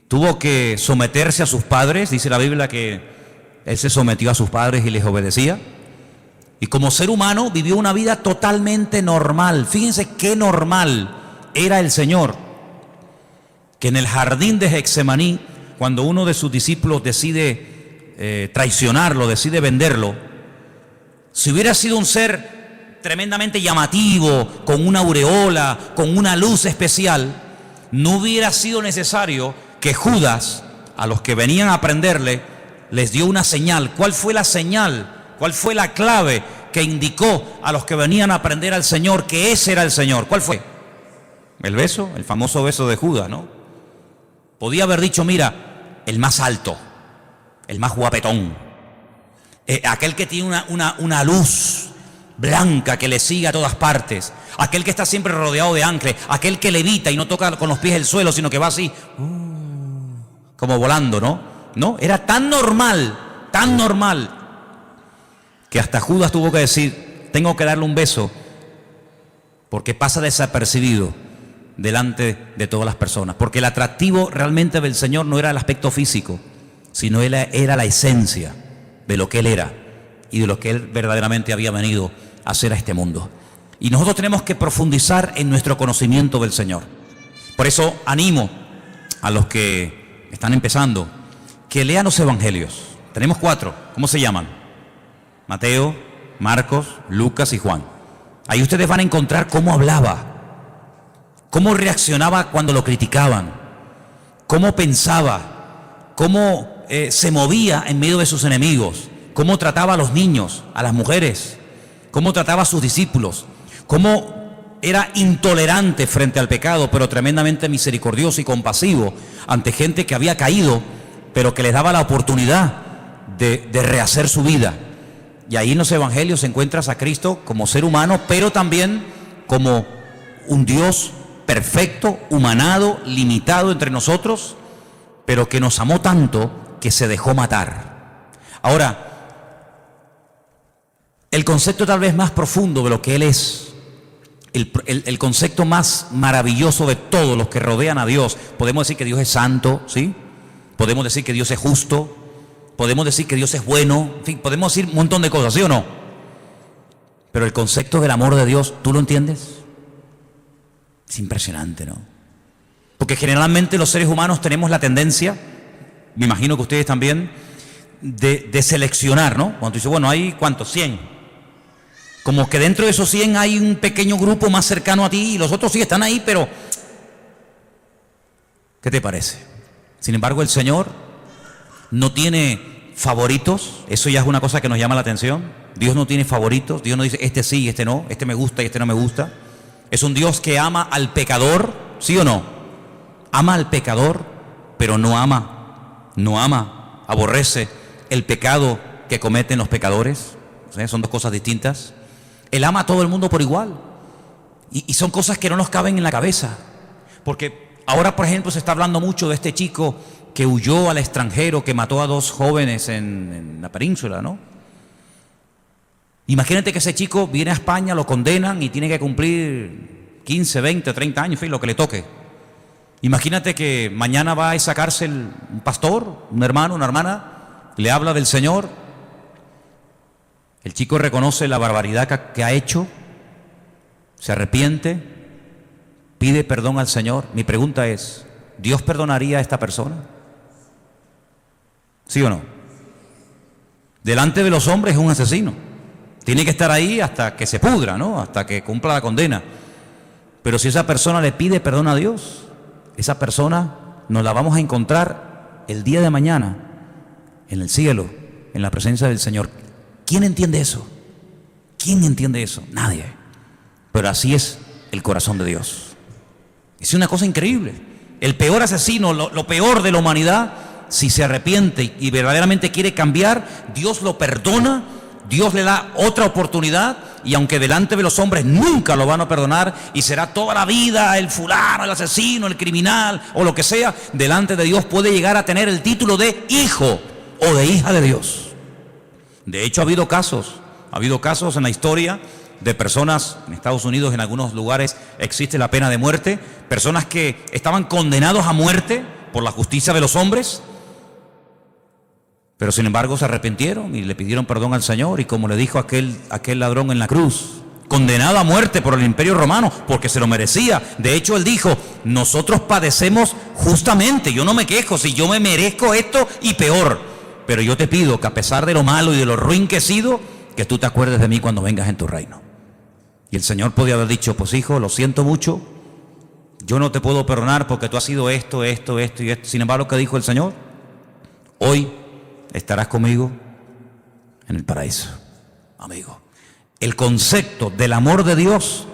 Tuvo que someterse a sus padres, dice la Biblia que Él se sometió a sus padres y les obedecía. Y como ser humano vivió una vida totalmente normal. Fíjense qué normal era el Señor, que en el jardín de Getsemaní, cuando uno de sus discípulos decide traicionarlo, decide venderlo, si hubiera sido un ser tremendamente llamativo, con una aureola, con una luz especial, no hubiera sido necesario que Judas, a los que venían a prenderle, les dio una señal. ¿Cuál fue la señal? ¿Cuál fue la clave que indicó a los que venían a prender al Señor que ese era el Señor? ¿Cuál fue? El beso, el famoso beso de Judas, ¿no? Podía haber dicho, mira, el más alto, el más guapetón, aquel que tiene una luz blanca que le sigue a todas partes, aquel que está siempre rodeado de ángeles, aquel que levita y no toca con los pies el suelo, sino que va así, como volando, ¿no? No, era tan normal, que hasta Judas tuvo que decir, tengo que darle un beso, porque pasa desapercibido. delante de todas las personas. Porque el atractivo realmente del Señor no era el aspecto físico, sino era la esencia de lo que Él era y de lo que Él verdaderamente había venido a hacer a este mundo. Y nosotros tenemos que profundizar en nuestro conocimiento del Señor. Por eso animo a los que están empezando que lean los evangelios. Tenemos 4. ¿Cómo se llaman? Mateo, Marcos, Lucas y Juan. Ahí ustedes van a encontrar cómo hablaba, cómo reaccionaba cuando lo criticaban, cómo pensaba, cómo se movía en medio de sus enemigos, cómo trataba a los niños, a las mujeres, cómo trataba a sus discípulos, cómo era intolerante frente al pecado, pero tremendamente misericordioso y compasivo ante gente que había caído, pero que les daba la oportunidad de rehacer su vida. Y ahí en los evangelios encuentras a Cristo como ser humano, pero también como un Dios perfecto, humanado, limitado entre nosotros, pero que nos amó tanto que se dejó matar. Ahora, el concepto tal vez más profundo de lo que Él es, el concepto más maravilloso de todos los que rodean a Dios, podemos decir que Dios es santo, ¿sí? Podemos decir que Dios es justo, podemos decir que Dios es bueno, en fin, podemos decir un montón de cosas, ¿sí o no? Pero el concepto del amor de Dios, ¿tú lo entiendes? Es impresionante, ¿no? Porque generalmente los seres humanos tenemos la tendencia, me imagino que ustedes también, de seleccionar, ¿no? Cuando tú dices, bueno, hay ¿cuántos? 100. Como que dentro de esos 100 hay un pequeño grupo más cercano a ti y los otros sí están ahí, pero ¿qué te parece? Sin embargo, el Señor no tiene favoritos. Eso ya es una cosa que nos llama la atención. Dios no tiene favoritos. Dios no dice, este sí, este no, este me gusta y este no me gusta. Es un Dios que ama al pecador, ¿sí o no? Ama al pecador, pero no ama, aborrece el pecado que cometen los pecadores. ¿Sí? Son dos cosas distintas. Él ama a todo el mundo por igual. Y son cosas que no nos caben en la cabeza. Porque ahora, por ejemplo, se está hablando mucho de este chico que huyó al extranjero, que mató a 2 jóvenes en la península, ¿no? Imagínate que ese chico viene a España, lo condenan y tiene que cumplir 15, 20, 30 años, en fin, lo que le toque. Imagínate que mañana va a esa cárcel un pastor, un hermano, una hermana, le habla del Señor. El chico reconoce la barbaridad que ha hecho, se arrepiente, pide perdón al Señor. Mi pregunta es, ¿Dios perdonaría a esta persona? ¿Sí o no? Delante de los hombres es un asesino. Tiene que estar ahí hasta que se pudra, ¿no? Hasta que cumpla la condena. Pero si esa persona le pide perdón a Dios, esa persona nos la vamos a encontrar el día de mañana en el cielo, en la presencia del Señor. ¿Quién entiende eso? ¿Quién entiende eso? Nadie. Pero así es el corazón de Dios. Es una cosa increíble. El peor asesino, lo peor de la humanidad, si se arrepiente y verdaderamente quiere cambiar, Dios lo perdona, Dios le da otra oportunidad, y aunque delante de los hombres nunca lo van a perdonar y será toda la vida el fulano, el asesino, el criminal o lo que sea, delante de Dios puede llegar a tener el título de hijo o de hija de Dios. De hecho, ha habido casos en la historia de personas, en Estados Unidos, en algunos lugares existe la pena de muerte, personas que estaban condenados a muerte por la justicia de los hombres, pero sin embargo se arrepintieron y le pidieron perdón al Señor, y como le dijo aquel ladrón en la cruz, condenado a muerte por el Imperio Romano, porque se lo merecía. De hecho, él dijo, nosotros padecemos justamente, yo no me quejo, si yo me merezco esto y peor, pero yo te pido que a pesar de lo malo y de lo ruin que he sido, que tú te acuerdes de mí cuando vengas en tu reino. Y el Señor podía haber dicho, pues hijo, lo siento mucho, yo no te puedo perdonar porque tú has sido esto y esto. Sin embargo, ¿qué dijo el Señor? Hoy estarás conmigo en el paraíso. Amigo, el concepto del amor de Dios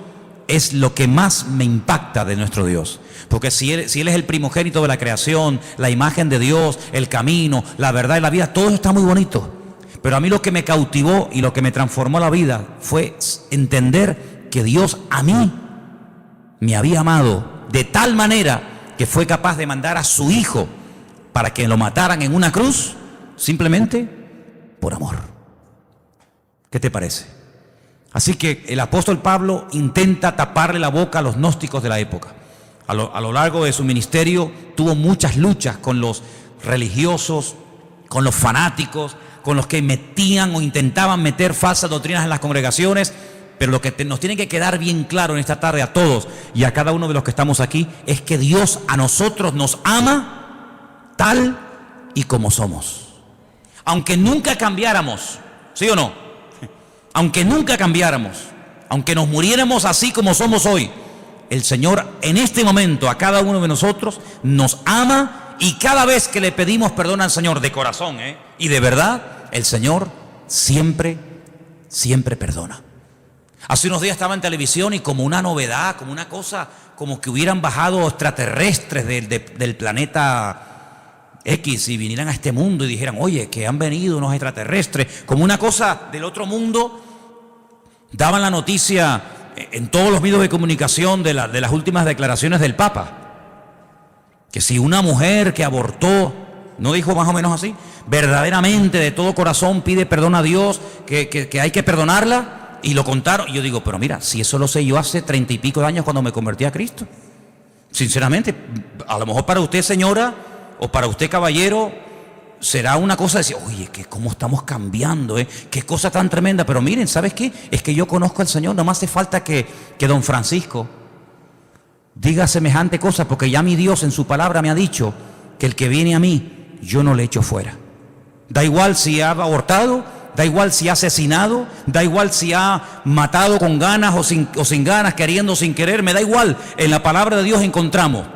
es lo que más me impacta de nuestro Dios. Porque si él es el primogénito de la creación, la imagen de Dios, el camino, la verdad y la vida, todo está muy bonito. Pero a mí lo que me cautivó y lo que me transformó la vida fue entender que Dios a mí me había amado de tal manera que fue capaz de mandar a su hijo para que lo mataran en una cruz, simplemente por amor. ¿Qué te parece? Así que el apóstol Pablo intenta taparle la boca a los gnósticos de la época. a lo largo de su ministerio tuvo muchas luchas con los religiosos, con los fanáticos, con los que metían o intentaban meter falsas doctrinas en las congregaciones. Pero lo que nos tiene que quedar bien claro en esta tarde a todos y a cada uno de los que estamos aquí es que Dios a nosotros nos ama tal y como somos. Aunque nunca cambiáramos, ¿sí o no? Aunque nunca cambiáramos, aunque nos muriéramos así como somos hoy, el Señor en este momento a cada uno de nosotros nos ama, y cada vez que le pedimos perdón al Señor de corazón y de verdad, el Señor siempre perdona. Hace unos días estaba en televisión y como una novedad, como una cosa, como que hubieran bajado extraterrestres del planeta X y vinieran a este mundo y dijeran, oye, que han venido unos extraterrestres, como una cosa del otro mundo. Daban la noticia en todos los medios de comunicación de las últimas declaraciones del Papa, que si una mujer que abortó, ¿no dijo más o menos así? Verdaderamente de todo corazón pide perdón a Dios, que hay que perdonarla. Y lo contaron, y yo digo, pero mira, si eso lo sé yo hace 30 y pico de años cuando me convertí a Cristo. Sinceramente, a lo mejor para usted, señora, o para usted, caballero, será una cosa de decir, oye, que cómo estamos cambiando, qué cosa tan tremenda. Pero miren, ¿sabes qué? Es que yo conozco al Señor, no me hace falta que don Francisco diga semejante cosa, porque ya mi Dios en su palabra me ha dicho que el que viene a mí, yo no le echo fuera. Da igual si ha abortado, da igual si ha asesinado, da igual si ha matado con ganas o sin ganas, queriendo o sin querer, me da igual. En la palabra de Dios encontramos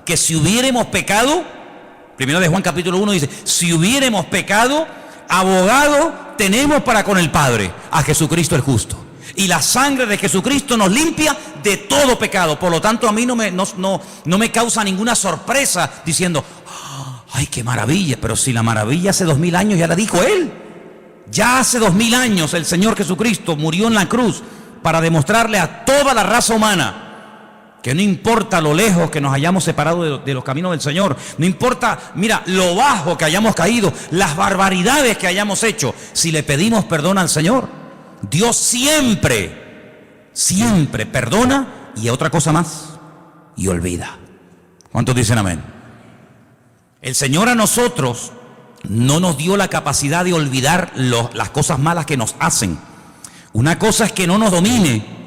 que si hubiéramos pecado, primero de Juan capítulo 1 dice, si hubiéramos pecado, abogado tenemos para con el Padre, a Jesucristo el justo. Y la sangre de Jesucristo nos limpia de todo pecado. Por lo tanto, a mí no me causa ninguna sorpresa diciendo, ay, qué maravilla. Pero si la maravilla hace 2000 años ya la dijo Él. Ya hace 2000 años el Señor Jesucristo murió en la cruz para demostrarle a toda la raza humana que no importa lo lejos que nos hayamos separado de los caminos del Señor, no importa, mira, lo bajo que hayamos caído, las barbaridades que hayamos hecho, si le pedimos perdón al Señor, Dios siempre perdona, y otra cosa más, y olvida. ¿Cuántos dicen amén? El Señor a nosotros no nos dio la capacidad de olvidar las cosas malas que nos hacen. Una cosa es que no nos domine,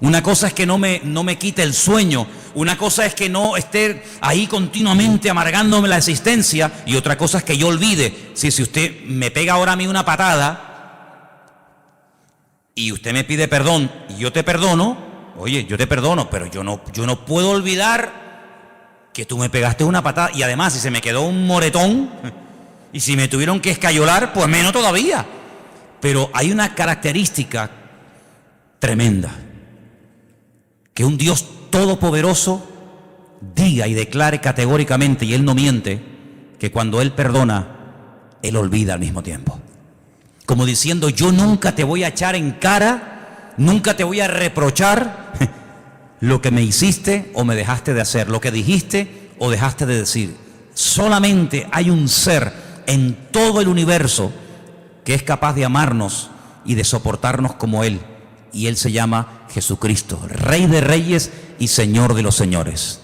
una cosa es que no me quite el sueño, una cosa es que no esté ahí continuamente amargándome la existencia, y otra cosa es que yo olvide. Si usted me pega ahora a mí una patada y usted me pide perdón y yo te perdono, oye, yo te perdono, pero yo no puedo olvidar que tú me pegaste una patada, y además si se me quedó un moretón y si me tuvieron que escayolar, pues menos todavía. Pero hay una característica tremenda, que un Dios todopoderoso diga y declare categóricamente, y Él no miente, que cuando Él perdona, Él olvida al mismo tiempo. Como diciendo, yo nunca te voy a echar en cara, nunca te voy a reprochar lo que me hiciste o me dejaste de hacer, lo que dijiste o dejaste de decir. Solamente hay un ser en todo el universo que es capaz de amarnos y de soportarnos como Él, y Él se llama Jesucristo, Rey de Reyes y Señor de los Señores.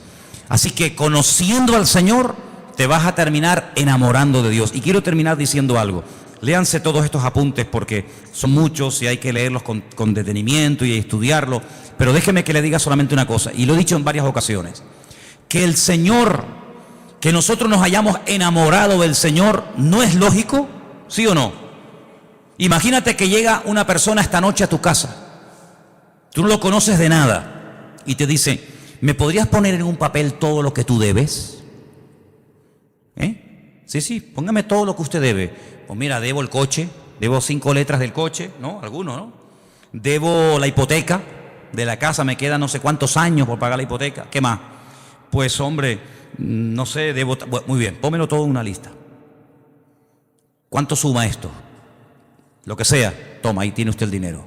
Así que conociendo al Señor te vas a terminar enamorando de Dios. Y quiero terminar diciendo algo. Léanse todos estos apuntes porque son muchos y hay que leerlos con detenimiento y estudiarlos, pero déjeme que le diga solamente una cosa, y lo he dicho en varias ocasiones, que el Señor, que nosotros nos hayamos enamorado del Señor, ¿no es lógico? ¿Sí o no? Imagínate que llega una persona esta noche a tu casa, tú no lo conoces de nada, y te dice, ¿me podrías poner en un papel todo lo que tú debes? Sí, póngame todo lo que usted debe. Pues mira, debo el coche, debo 5 letras del coche, ¿no? Alguno, ¿no? Debo la hipoteca de la casa, me quedan no sé cuántos años por pagar la hipoteca. ¿Qué más? Pues hombre, no sé, debo... Bueno, muy bien, pónmelo todo en una lista. ¿Cuánto suma esto? Lo que sea, toma, ahí tiene usted el dinero.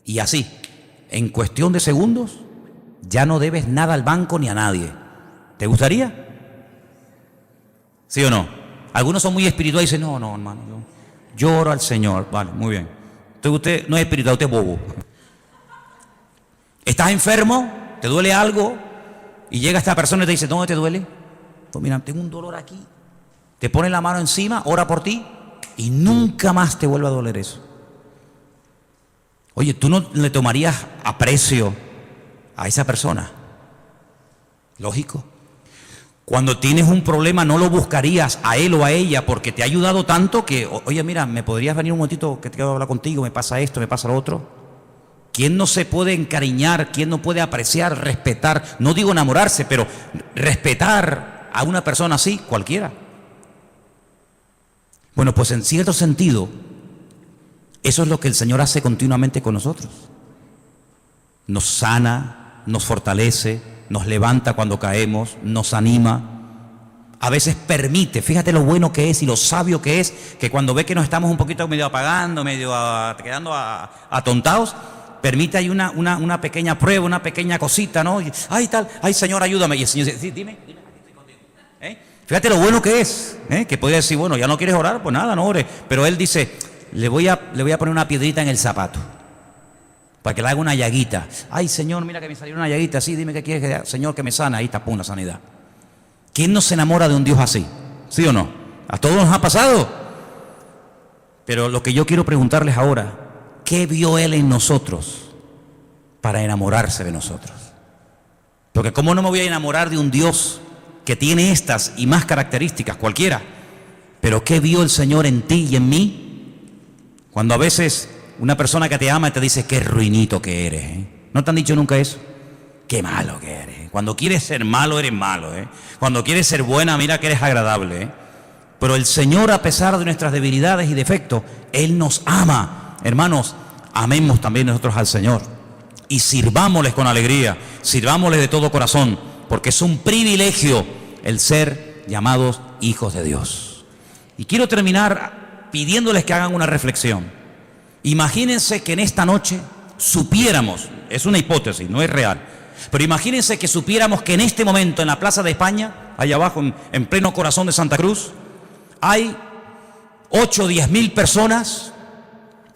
Y así, en cuestión de segundos, ya no debes nada al banco ni a nadie. ¿Te gustaría? ¿Sí o no? Algunos son muy espirituales y dicen, no, hermano, yo oro al Señor. Vale, muy bien. Entonces usted no es espiritual, usted es bobo. ¿Estás enfermo? ¿Te duele algo? Y llega esta persona y te dice, ¿dónde te duele? Pues mira, tengo un dolor aquí. Te pone la mano encima, ora por ti y nunca más te vuelve a doler eso. Oye, ¿tú no le tomarías aprecio a esa persona? Lógico. Cuando tienes un problema no lo buscarías a él o a ella porque te ha ayudado tanto que, oye, mira, ¿me podrías venir un momentito que te quiero hablar contigo? Me pasa esto, me pasa lo otro. ¿Quién no se puede encariñar? ¿Quién no puede apreciar, respetar? No digo enamorarse, pero respetar a una persona así, cualquiera. Bueno, pues en cierto sentido, eso es lo que el Señor hace continuamente con nosotros. Nos sana, nos fortalece, nos levanta cuando caemos, nos anima. A veces permite, fíjate lo bueno que es y lo sabio que es, que cuando ve que nos estamos un poquito medio apagando, medio quedando atontados, permite ahí una pequeña prueba, una pequeña cosita, ¿no? Y, ay, tal, ay, Señor, ayúdame. Y el Señor dice, sí, dime, aquí estoy contigo. Fíjate lo bueno que es, que podría decir, bueno, ya no quieres orar, pues nada, no ores. Pero Él dice, le voy a poner una piedrita en el zapato, para que le haga una llaguita. Ay, Señor, mira que me salió una llaguita, sí, dime qué quieres que haga. Señor, que me sana, ahí está, pum, la sanidad. ¿Quién no se enamora de un Dios así? ¿Sí o no? A todos nos ha pasado. Pero lo que yo quiero preguntarles ahora, ¿qué vio Él en nosotros para enamorarse de nosotros? Porque ¿cómo no me voy a enamorar de un Dios que tiene estas y más características, cualquiera? Pero ¿qué vio el Señor en ti y en mí? Cuando a veces una persona que te ama te dice, qué ruinito que eres, ¿No te han dicho nunca eso? Qué malo que eres. Cuando quieres ser malo, eres malo, Cuando quieres ser buena, mira que eres agradable, Pero el Señor, a pesar de nuestras debilidades y defectos, Él nos ama. Hermanos, amemos también nosotros al Señor. Y sirvámosles con alegría, sirvámosles de todo corazón, porque es un privilegio el ser llamados hijos de Dios. Y quiero terminar pidiéndoles que hagan una reflexión. Imagínense que en esta noche supiéramos, es una hipótesis, no es real, pero imagínense que supiéramos que en este momento en la Plaza de España, allá abajo en pleno corazón de Santa Cruz, hay 8 o 10 mil personas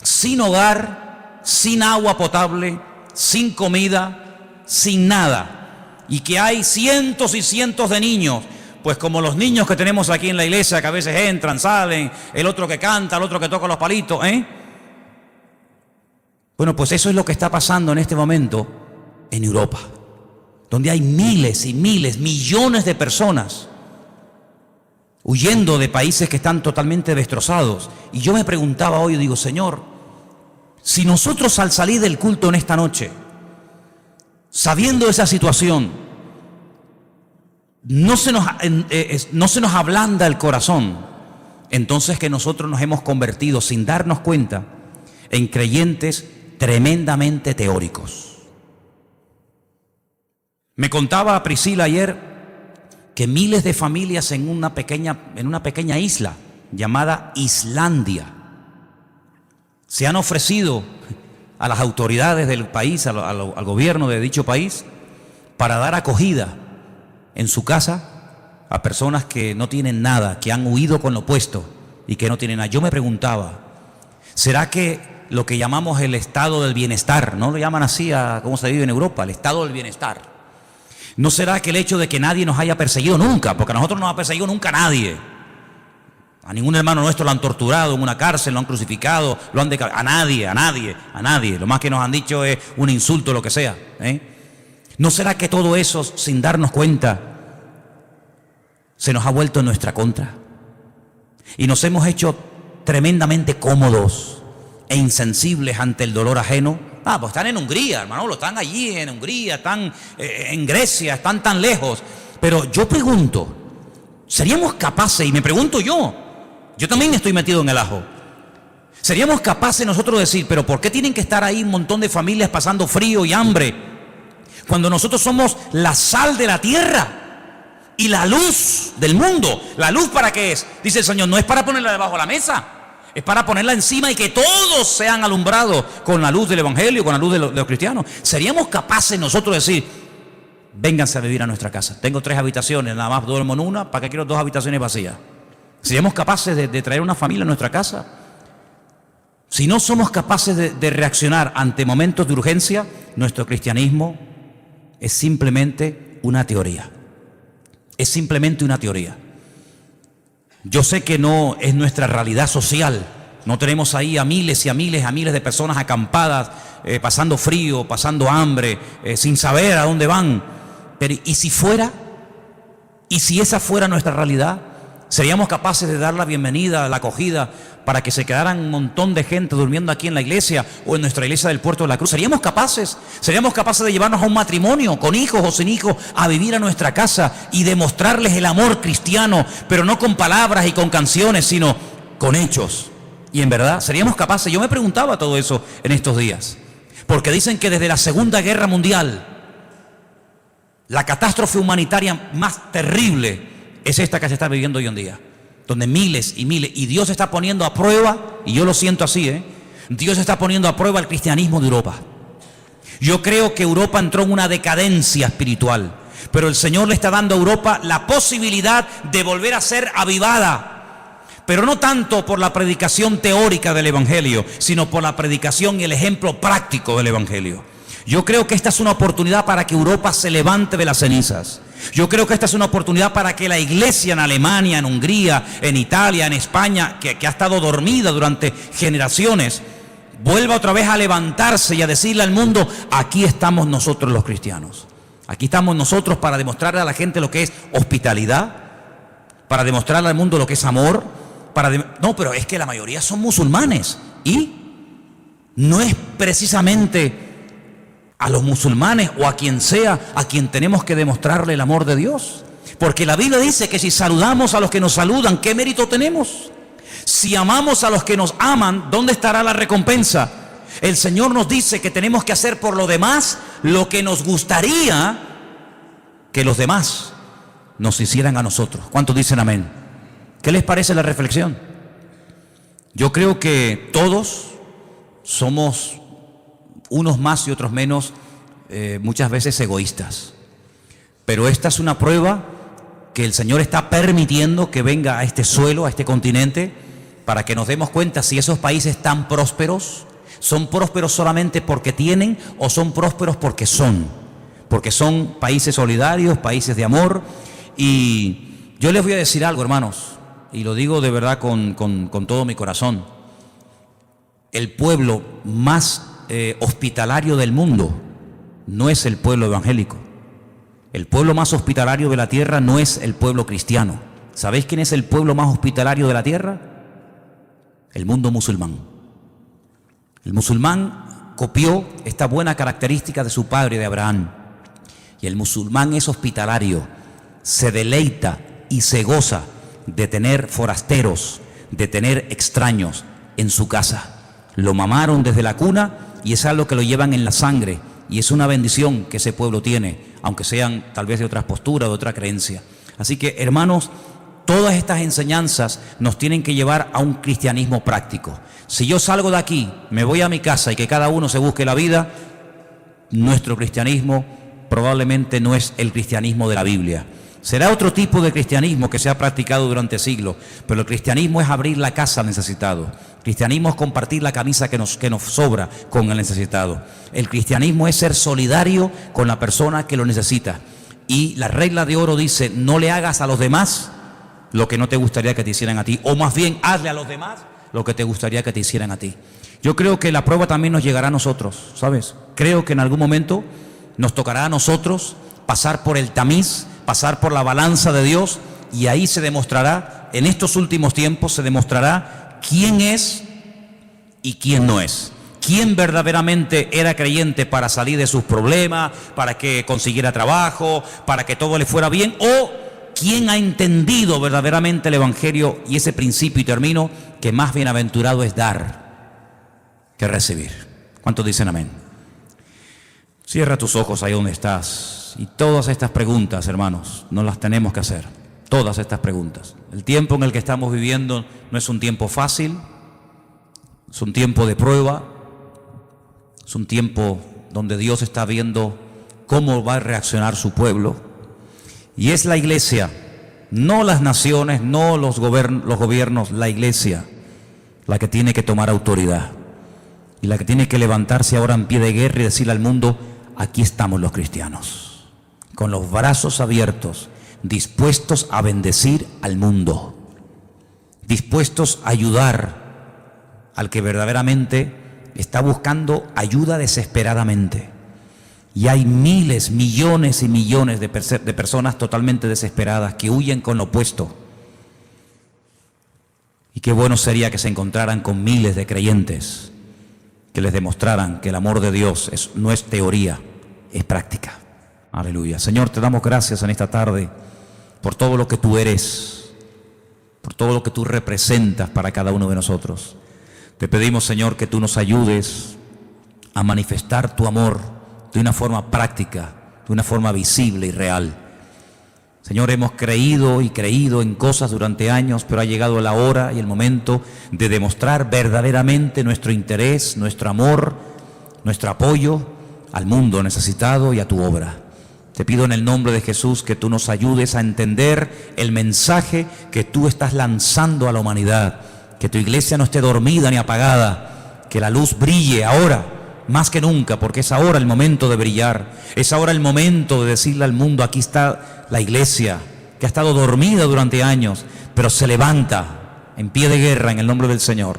sin hogar, sin agua potable, sin comida, sin nada, y que hay cientos y cientos de niños, pues como los niños que tenemos aquí en la iglesia, que a veces entran, salen, el otro que canta, el otro que toca los palitos, Bueno, pues eso es lo que está pasando en este momento en Europa, donde hay miles y miles, millones de personas huyendo de países que están totalmente destrozados. Y yo me preguntaba hoy, digo, Señor, si nosotros al salir del culto en esta noche, sabiendo esa situación, no se nos ablanda el corazón, entonces que nosotros nos hemos convertido, sin darnos cuenta, en creyentes tremendamente teóricos. Me contaba Priscila ayer que miles de familias en una pequeña isla llamada Islandia se han ofrecido a las autoridades del país, al gobierno de dicho país, para dar acogida en su casa a personas que no tienen nada, que han huido con lo puesto y que no tienen nada. Yo me preguntaba, ¿será que lo que llamamos el estado del bienestar, no lo llaman así a cómo se vive en Europa, el estado del bienestar? ¿No será que el hecho de que nadie nos haya perseguido nunca, porque a nosotros no nos ha perseguido nunca nadie? A ningún hermano nuestro lo han torturado en una cárcel, lo han crucificado, a nadie. Lo más que nos han dicho es un insulto, lo que sea, ¿No será que todo eso, sin darnos cuenta, se nos ha vuelto en nuestra contra? Y nos hemos hecho tremendamente cómodos e insensibles ante el dolor ajeno. Pues están en Hungría, hermano, están allí en Hungría, están en Grecia, están tan lejos. Pero yo pregunto, ¿seríamos capaces? Y me pregunto yo también estoy metido en el ajo. ¿Seríamos capaces nosotros de decir, pero por qué tienen que estar ahí un montón de familias pasando frío y hambre, cuando nosotros somos la sal de la tierra y la luz del mundo? ¿La luz para qué es? Dice el Señor, no es para ponerla debajo de la mesa, es para ponerla encima y que todos sean alumbrados con la luz del Evangelio, con la luz de los cristianos. ¿Seríamos capaces nosotros de decir, vénganse a vivir a nuestra casa? Tengo 3 habitaciones, nada más duermo en una, ¿para qué quiero 2 habitaciones vacías? ¿Seríamos capaces de traer una familia a nuestra casa? Si no somos capaces de reaccionar ante momentos de urgencia, nuestro cristianismo es simplemente una teoría. Es simplemente una teoría. Yo sé que no es nuestra realidad social. No tenemos ahí a miles y a miles de personas acampadas, pasando frío, pasando hambre, sin saber a dónde van. Pero ¿y si fuera? ¿Y si esa fuera nuestra realidad? ¿Seríamos capaces de dar la bienvenida, la acogida, para que se quedaran un montón de gente durmiendo aquí en la iglesia o en nuestra iglesia del Puerto de la Cruz? ¿Seríamos capaces? ¿Seríamos capaces de llevarnos a un matrimonio, con hijos o sin hijos, a vivir a nuestra casa y demostrarles el amor cristiano, pero no con palabras y con canciones, sino con hechos? Y en verdad, ¿seríamos capaces? Yo me preguntaba todo eso en estos días, porque dicen que desde la Segunda Guerra Mundial, la catástrofe humanitaria más terrible es esta que se está viviendo hoy en día, donde miles y miles, y Dios está poniendo a prueba, y yo lo siento así, Dios está poniendo a prueba el cristianismo de Europa. Yo creo que Europa entró en una decadencia espiritual, pero el Señor le está dando a Europa la posibilidad de volver a ser avivada, pero no tanto por la predicación teórica del Evangelio, sino por la predicación y el ejemplo práctico del Evangelio. Yo creo que esta es una oportunidad para que Europa se levante de las cenizas. Yo creo que esta es una oportunidad para que la iglesia en Alemania, en Hungría, en Italia, en España, que ha estado dormida durante generaciones, vuelva otra vez a levantarse y a decirle al mundo: aquí estamos nosotros los cristianos. Aquí estamos nosotros para demostrarle a la gente lo que es hospitalidad, para demostrarle al mundo lo que es amor. No, pero es que la mayoría son musulmanes y no es precisamente a los musulmanes o a quien sea a quien tenemos que demostrarle el amor de Dios, porque la Biblia dice que si saludamos a los que nos saludan, ¿qué mérito tenemos? Si amamos a los que nos aman, ¿dónde estará la recompensa? El Señor nos dice que tenemos que hacer por lo demás lo que nos gustaría que los demás nos hicieran a nosotros. ¿Cuántos dicen amén? ¿Qué les parece la reflexión? Yo creo que todos somos, unos más y otros menos, muchas veces egoístas. Pero esta es una prueba que el Señor está permitiendo que venga a este suelo, a este continente, para que nos demos cuenta si esos países tan prósperos son prósperos solamente porque tienen o son prósperos porque son países solidarios, países de amor. Y yo les voy a decir algo, hermanos, y lo digo de verdad con todo mi corazón: el pueblo más hospitalario del mundo no es el pueblo evangélico. El pueblo más hospitalario de la tierra no es el pueblo cristiano. ¿Sabéis quién es el pueblo más hospitalario de la tierra? El mundo musulmán. El musulmán copió esta buena característica de su padre, de Abraham. Y el musulmán es hospitalario, se deleita y se goza de tener forasteros, de tener extraños en su casa. Lo mamaron desde la cuna y es algo que lo llevan en la sangre, y es una bendición que ese pueblo tiene, aunque sean tal vez de otras posturas, de otra creencia. Así que, hermanos, todas estas enseñanzas nos tienen que llevar a un cristianismo práctico. Si yo salgo de aquí, me voy a mi casa y que cada uno se busque la vida, nuestro cristianismo probablemente no es el cristianismo de la Biblia. Será otro tipo de cristianismo que se ha practicado durante siglos, pero el cristianismo es abrir la casa al necesitado. El cristianismo es compartir la camisa que nos sobra con el necesitado. El cristianismo es ser solidario con la persona que lo necesita. Y la regla de oro dice: no le hagas a los demás lo que no te gustaría que te hicieran a ti, o más bien hazle a los demás lo que te gustaría que te hicieran a ti. Yo creo que la prueba también nos llegará a nosotros, ¿sabes? Creo que en algún momento nos tocará a nosotros pasar por el tamiz, pasar por la balanza de Dios, y ahí se demostrará, en estos últimos tiempos se demostrará quién es y quién no es. Quién verdaderamente era creyente para salir de sus problemas, para que consiguiera trabajo, para que todo le fuera bien, o quién ha entendido verdaderamente el Evangelio y ese principio, y termino, que más bienaventurado es dar que recibir. ¿Cuántos dicen amén? Cierra tus ojos ahí donde estás. Y todas estas preguntas, hermanos, nos las tenemos que hacer. Todas estas preguntas. El tiempo en el que estamos viviendo no es un tiempo fácil, es un tiempo de prueba, es un tiempo donde Dios está viendo cómo va a reaccionar su pueblo. Y es la iglesia, no las naciones, no los gobiernos, la iglesia, la que tiene que tomar autoridad. Y la que tiene que levantarse ahora en pie de guerra y decirle al mundo: aquí estamos los cristianos. con los brazos abiertos, dispuestos a bendecir al mundo, dispuestos a ayudar al que verdaderamente está buscando ayuda desesperadamente. Y hay miles, millones y millones de personas totalmente desesperadas que huyen con lo opuesto. Y qué bueno sería que se encontraran con miles de creyentes que les demostraran que el amor de Dios no es teoría, es práctica. Aleluya. Señor, te damos gracias en esta tarde por todo lo que tú eres, por todo lo que tú representas para cada uno de nosotros. Te pedimos, Señor, que tú nos ayudes a manifestar tu amor de una forma práctica, de una forma visible y real. Señor, hemos creído y creído en cosas durante años, pero ha llegado la hora y el momento de demostrar verdaderamente nuestro interés, nuestro amor, nuestro apoyo al mundo necesitado y a tu obra. Te pido en el nombre de Jesús que tú nos ayudes a entender el mensaje que tú estás lanzando a la humanidad, que tu iglesia no esté dormida ni apagada, que la luz brille ahora, más que nunca, porque es ahora el momento de brillar, es ahora el momento de decirle al mundo, aquí está la iglesia, que ha estado dormida durante años, pero se levanta en pie de guerra en el nombre del Señor,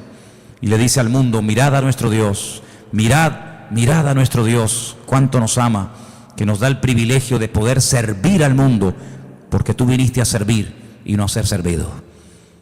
y le dice al mundo, mirad a nuestro Dios, mirad a nuestro Dios, cuánto nos ama, que nos da el privilegio de poder servir al mundo, porque tú viniste a servir y no a ser servido.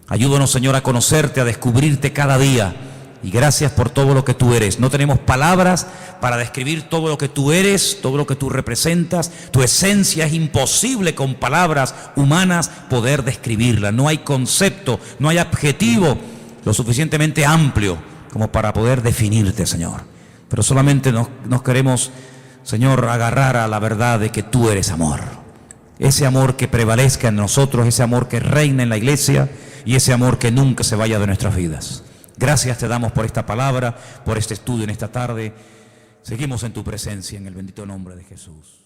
Ayúdanos, Señor, a conocerte, a descubrirte cada día. Y gracias por todo lo que tú eres. No tenemos palabras para describir todo lo que tú eres, todo lo que tú representas. Tu esencia es imposible con palabras humanas poder describirla. No hay concepto, no hay adjetivo lo suficientemente amplio como para poder definirte, Señor. Pero solamente nos queremos, Señor, agarrar a la verdad de que tú eres amor. Ese amor que prevalezca en nosotros, ese amor que reina en la iglesia y ese amor que nunca se vaya de nuestras vidas. Gracias te damos por esta palabra, por este estudio en esta tarde. Seguimos en tu presencia en el bendito nombre de Jesús.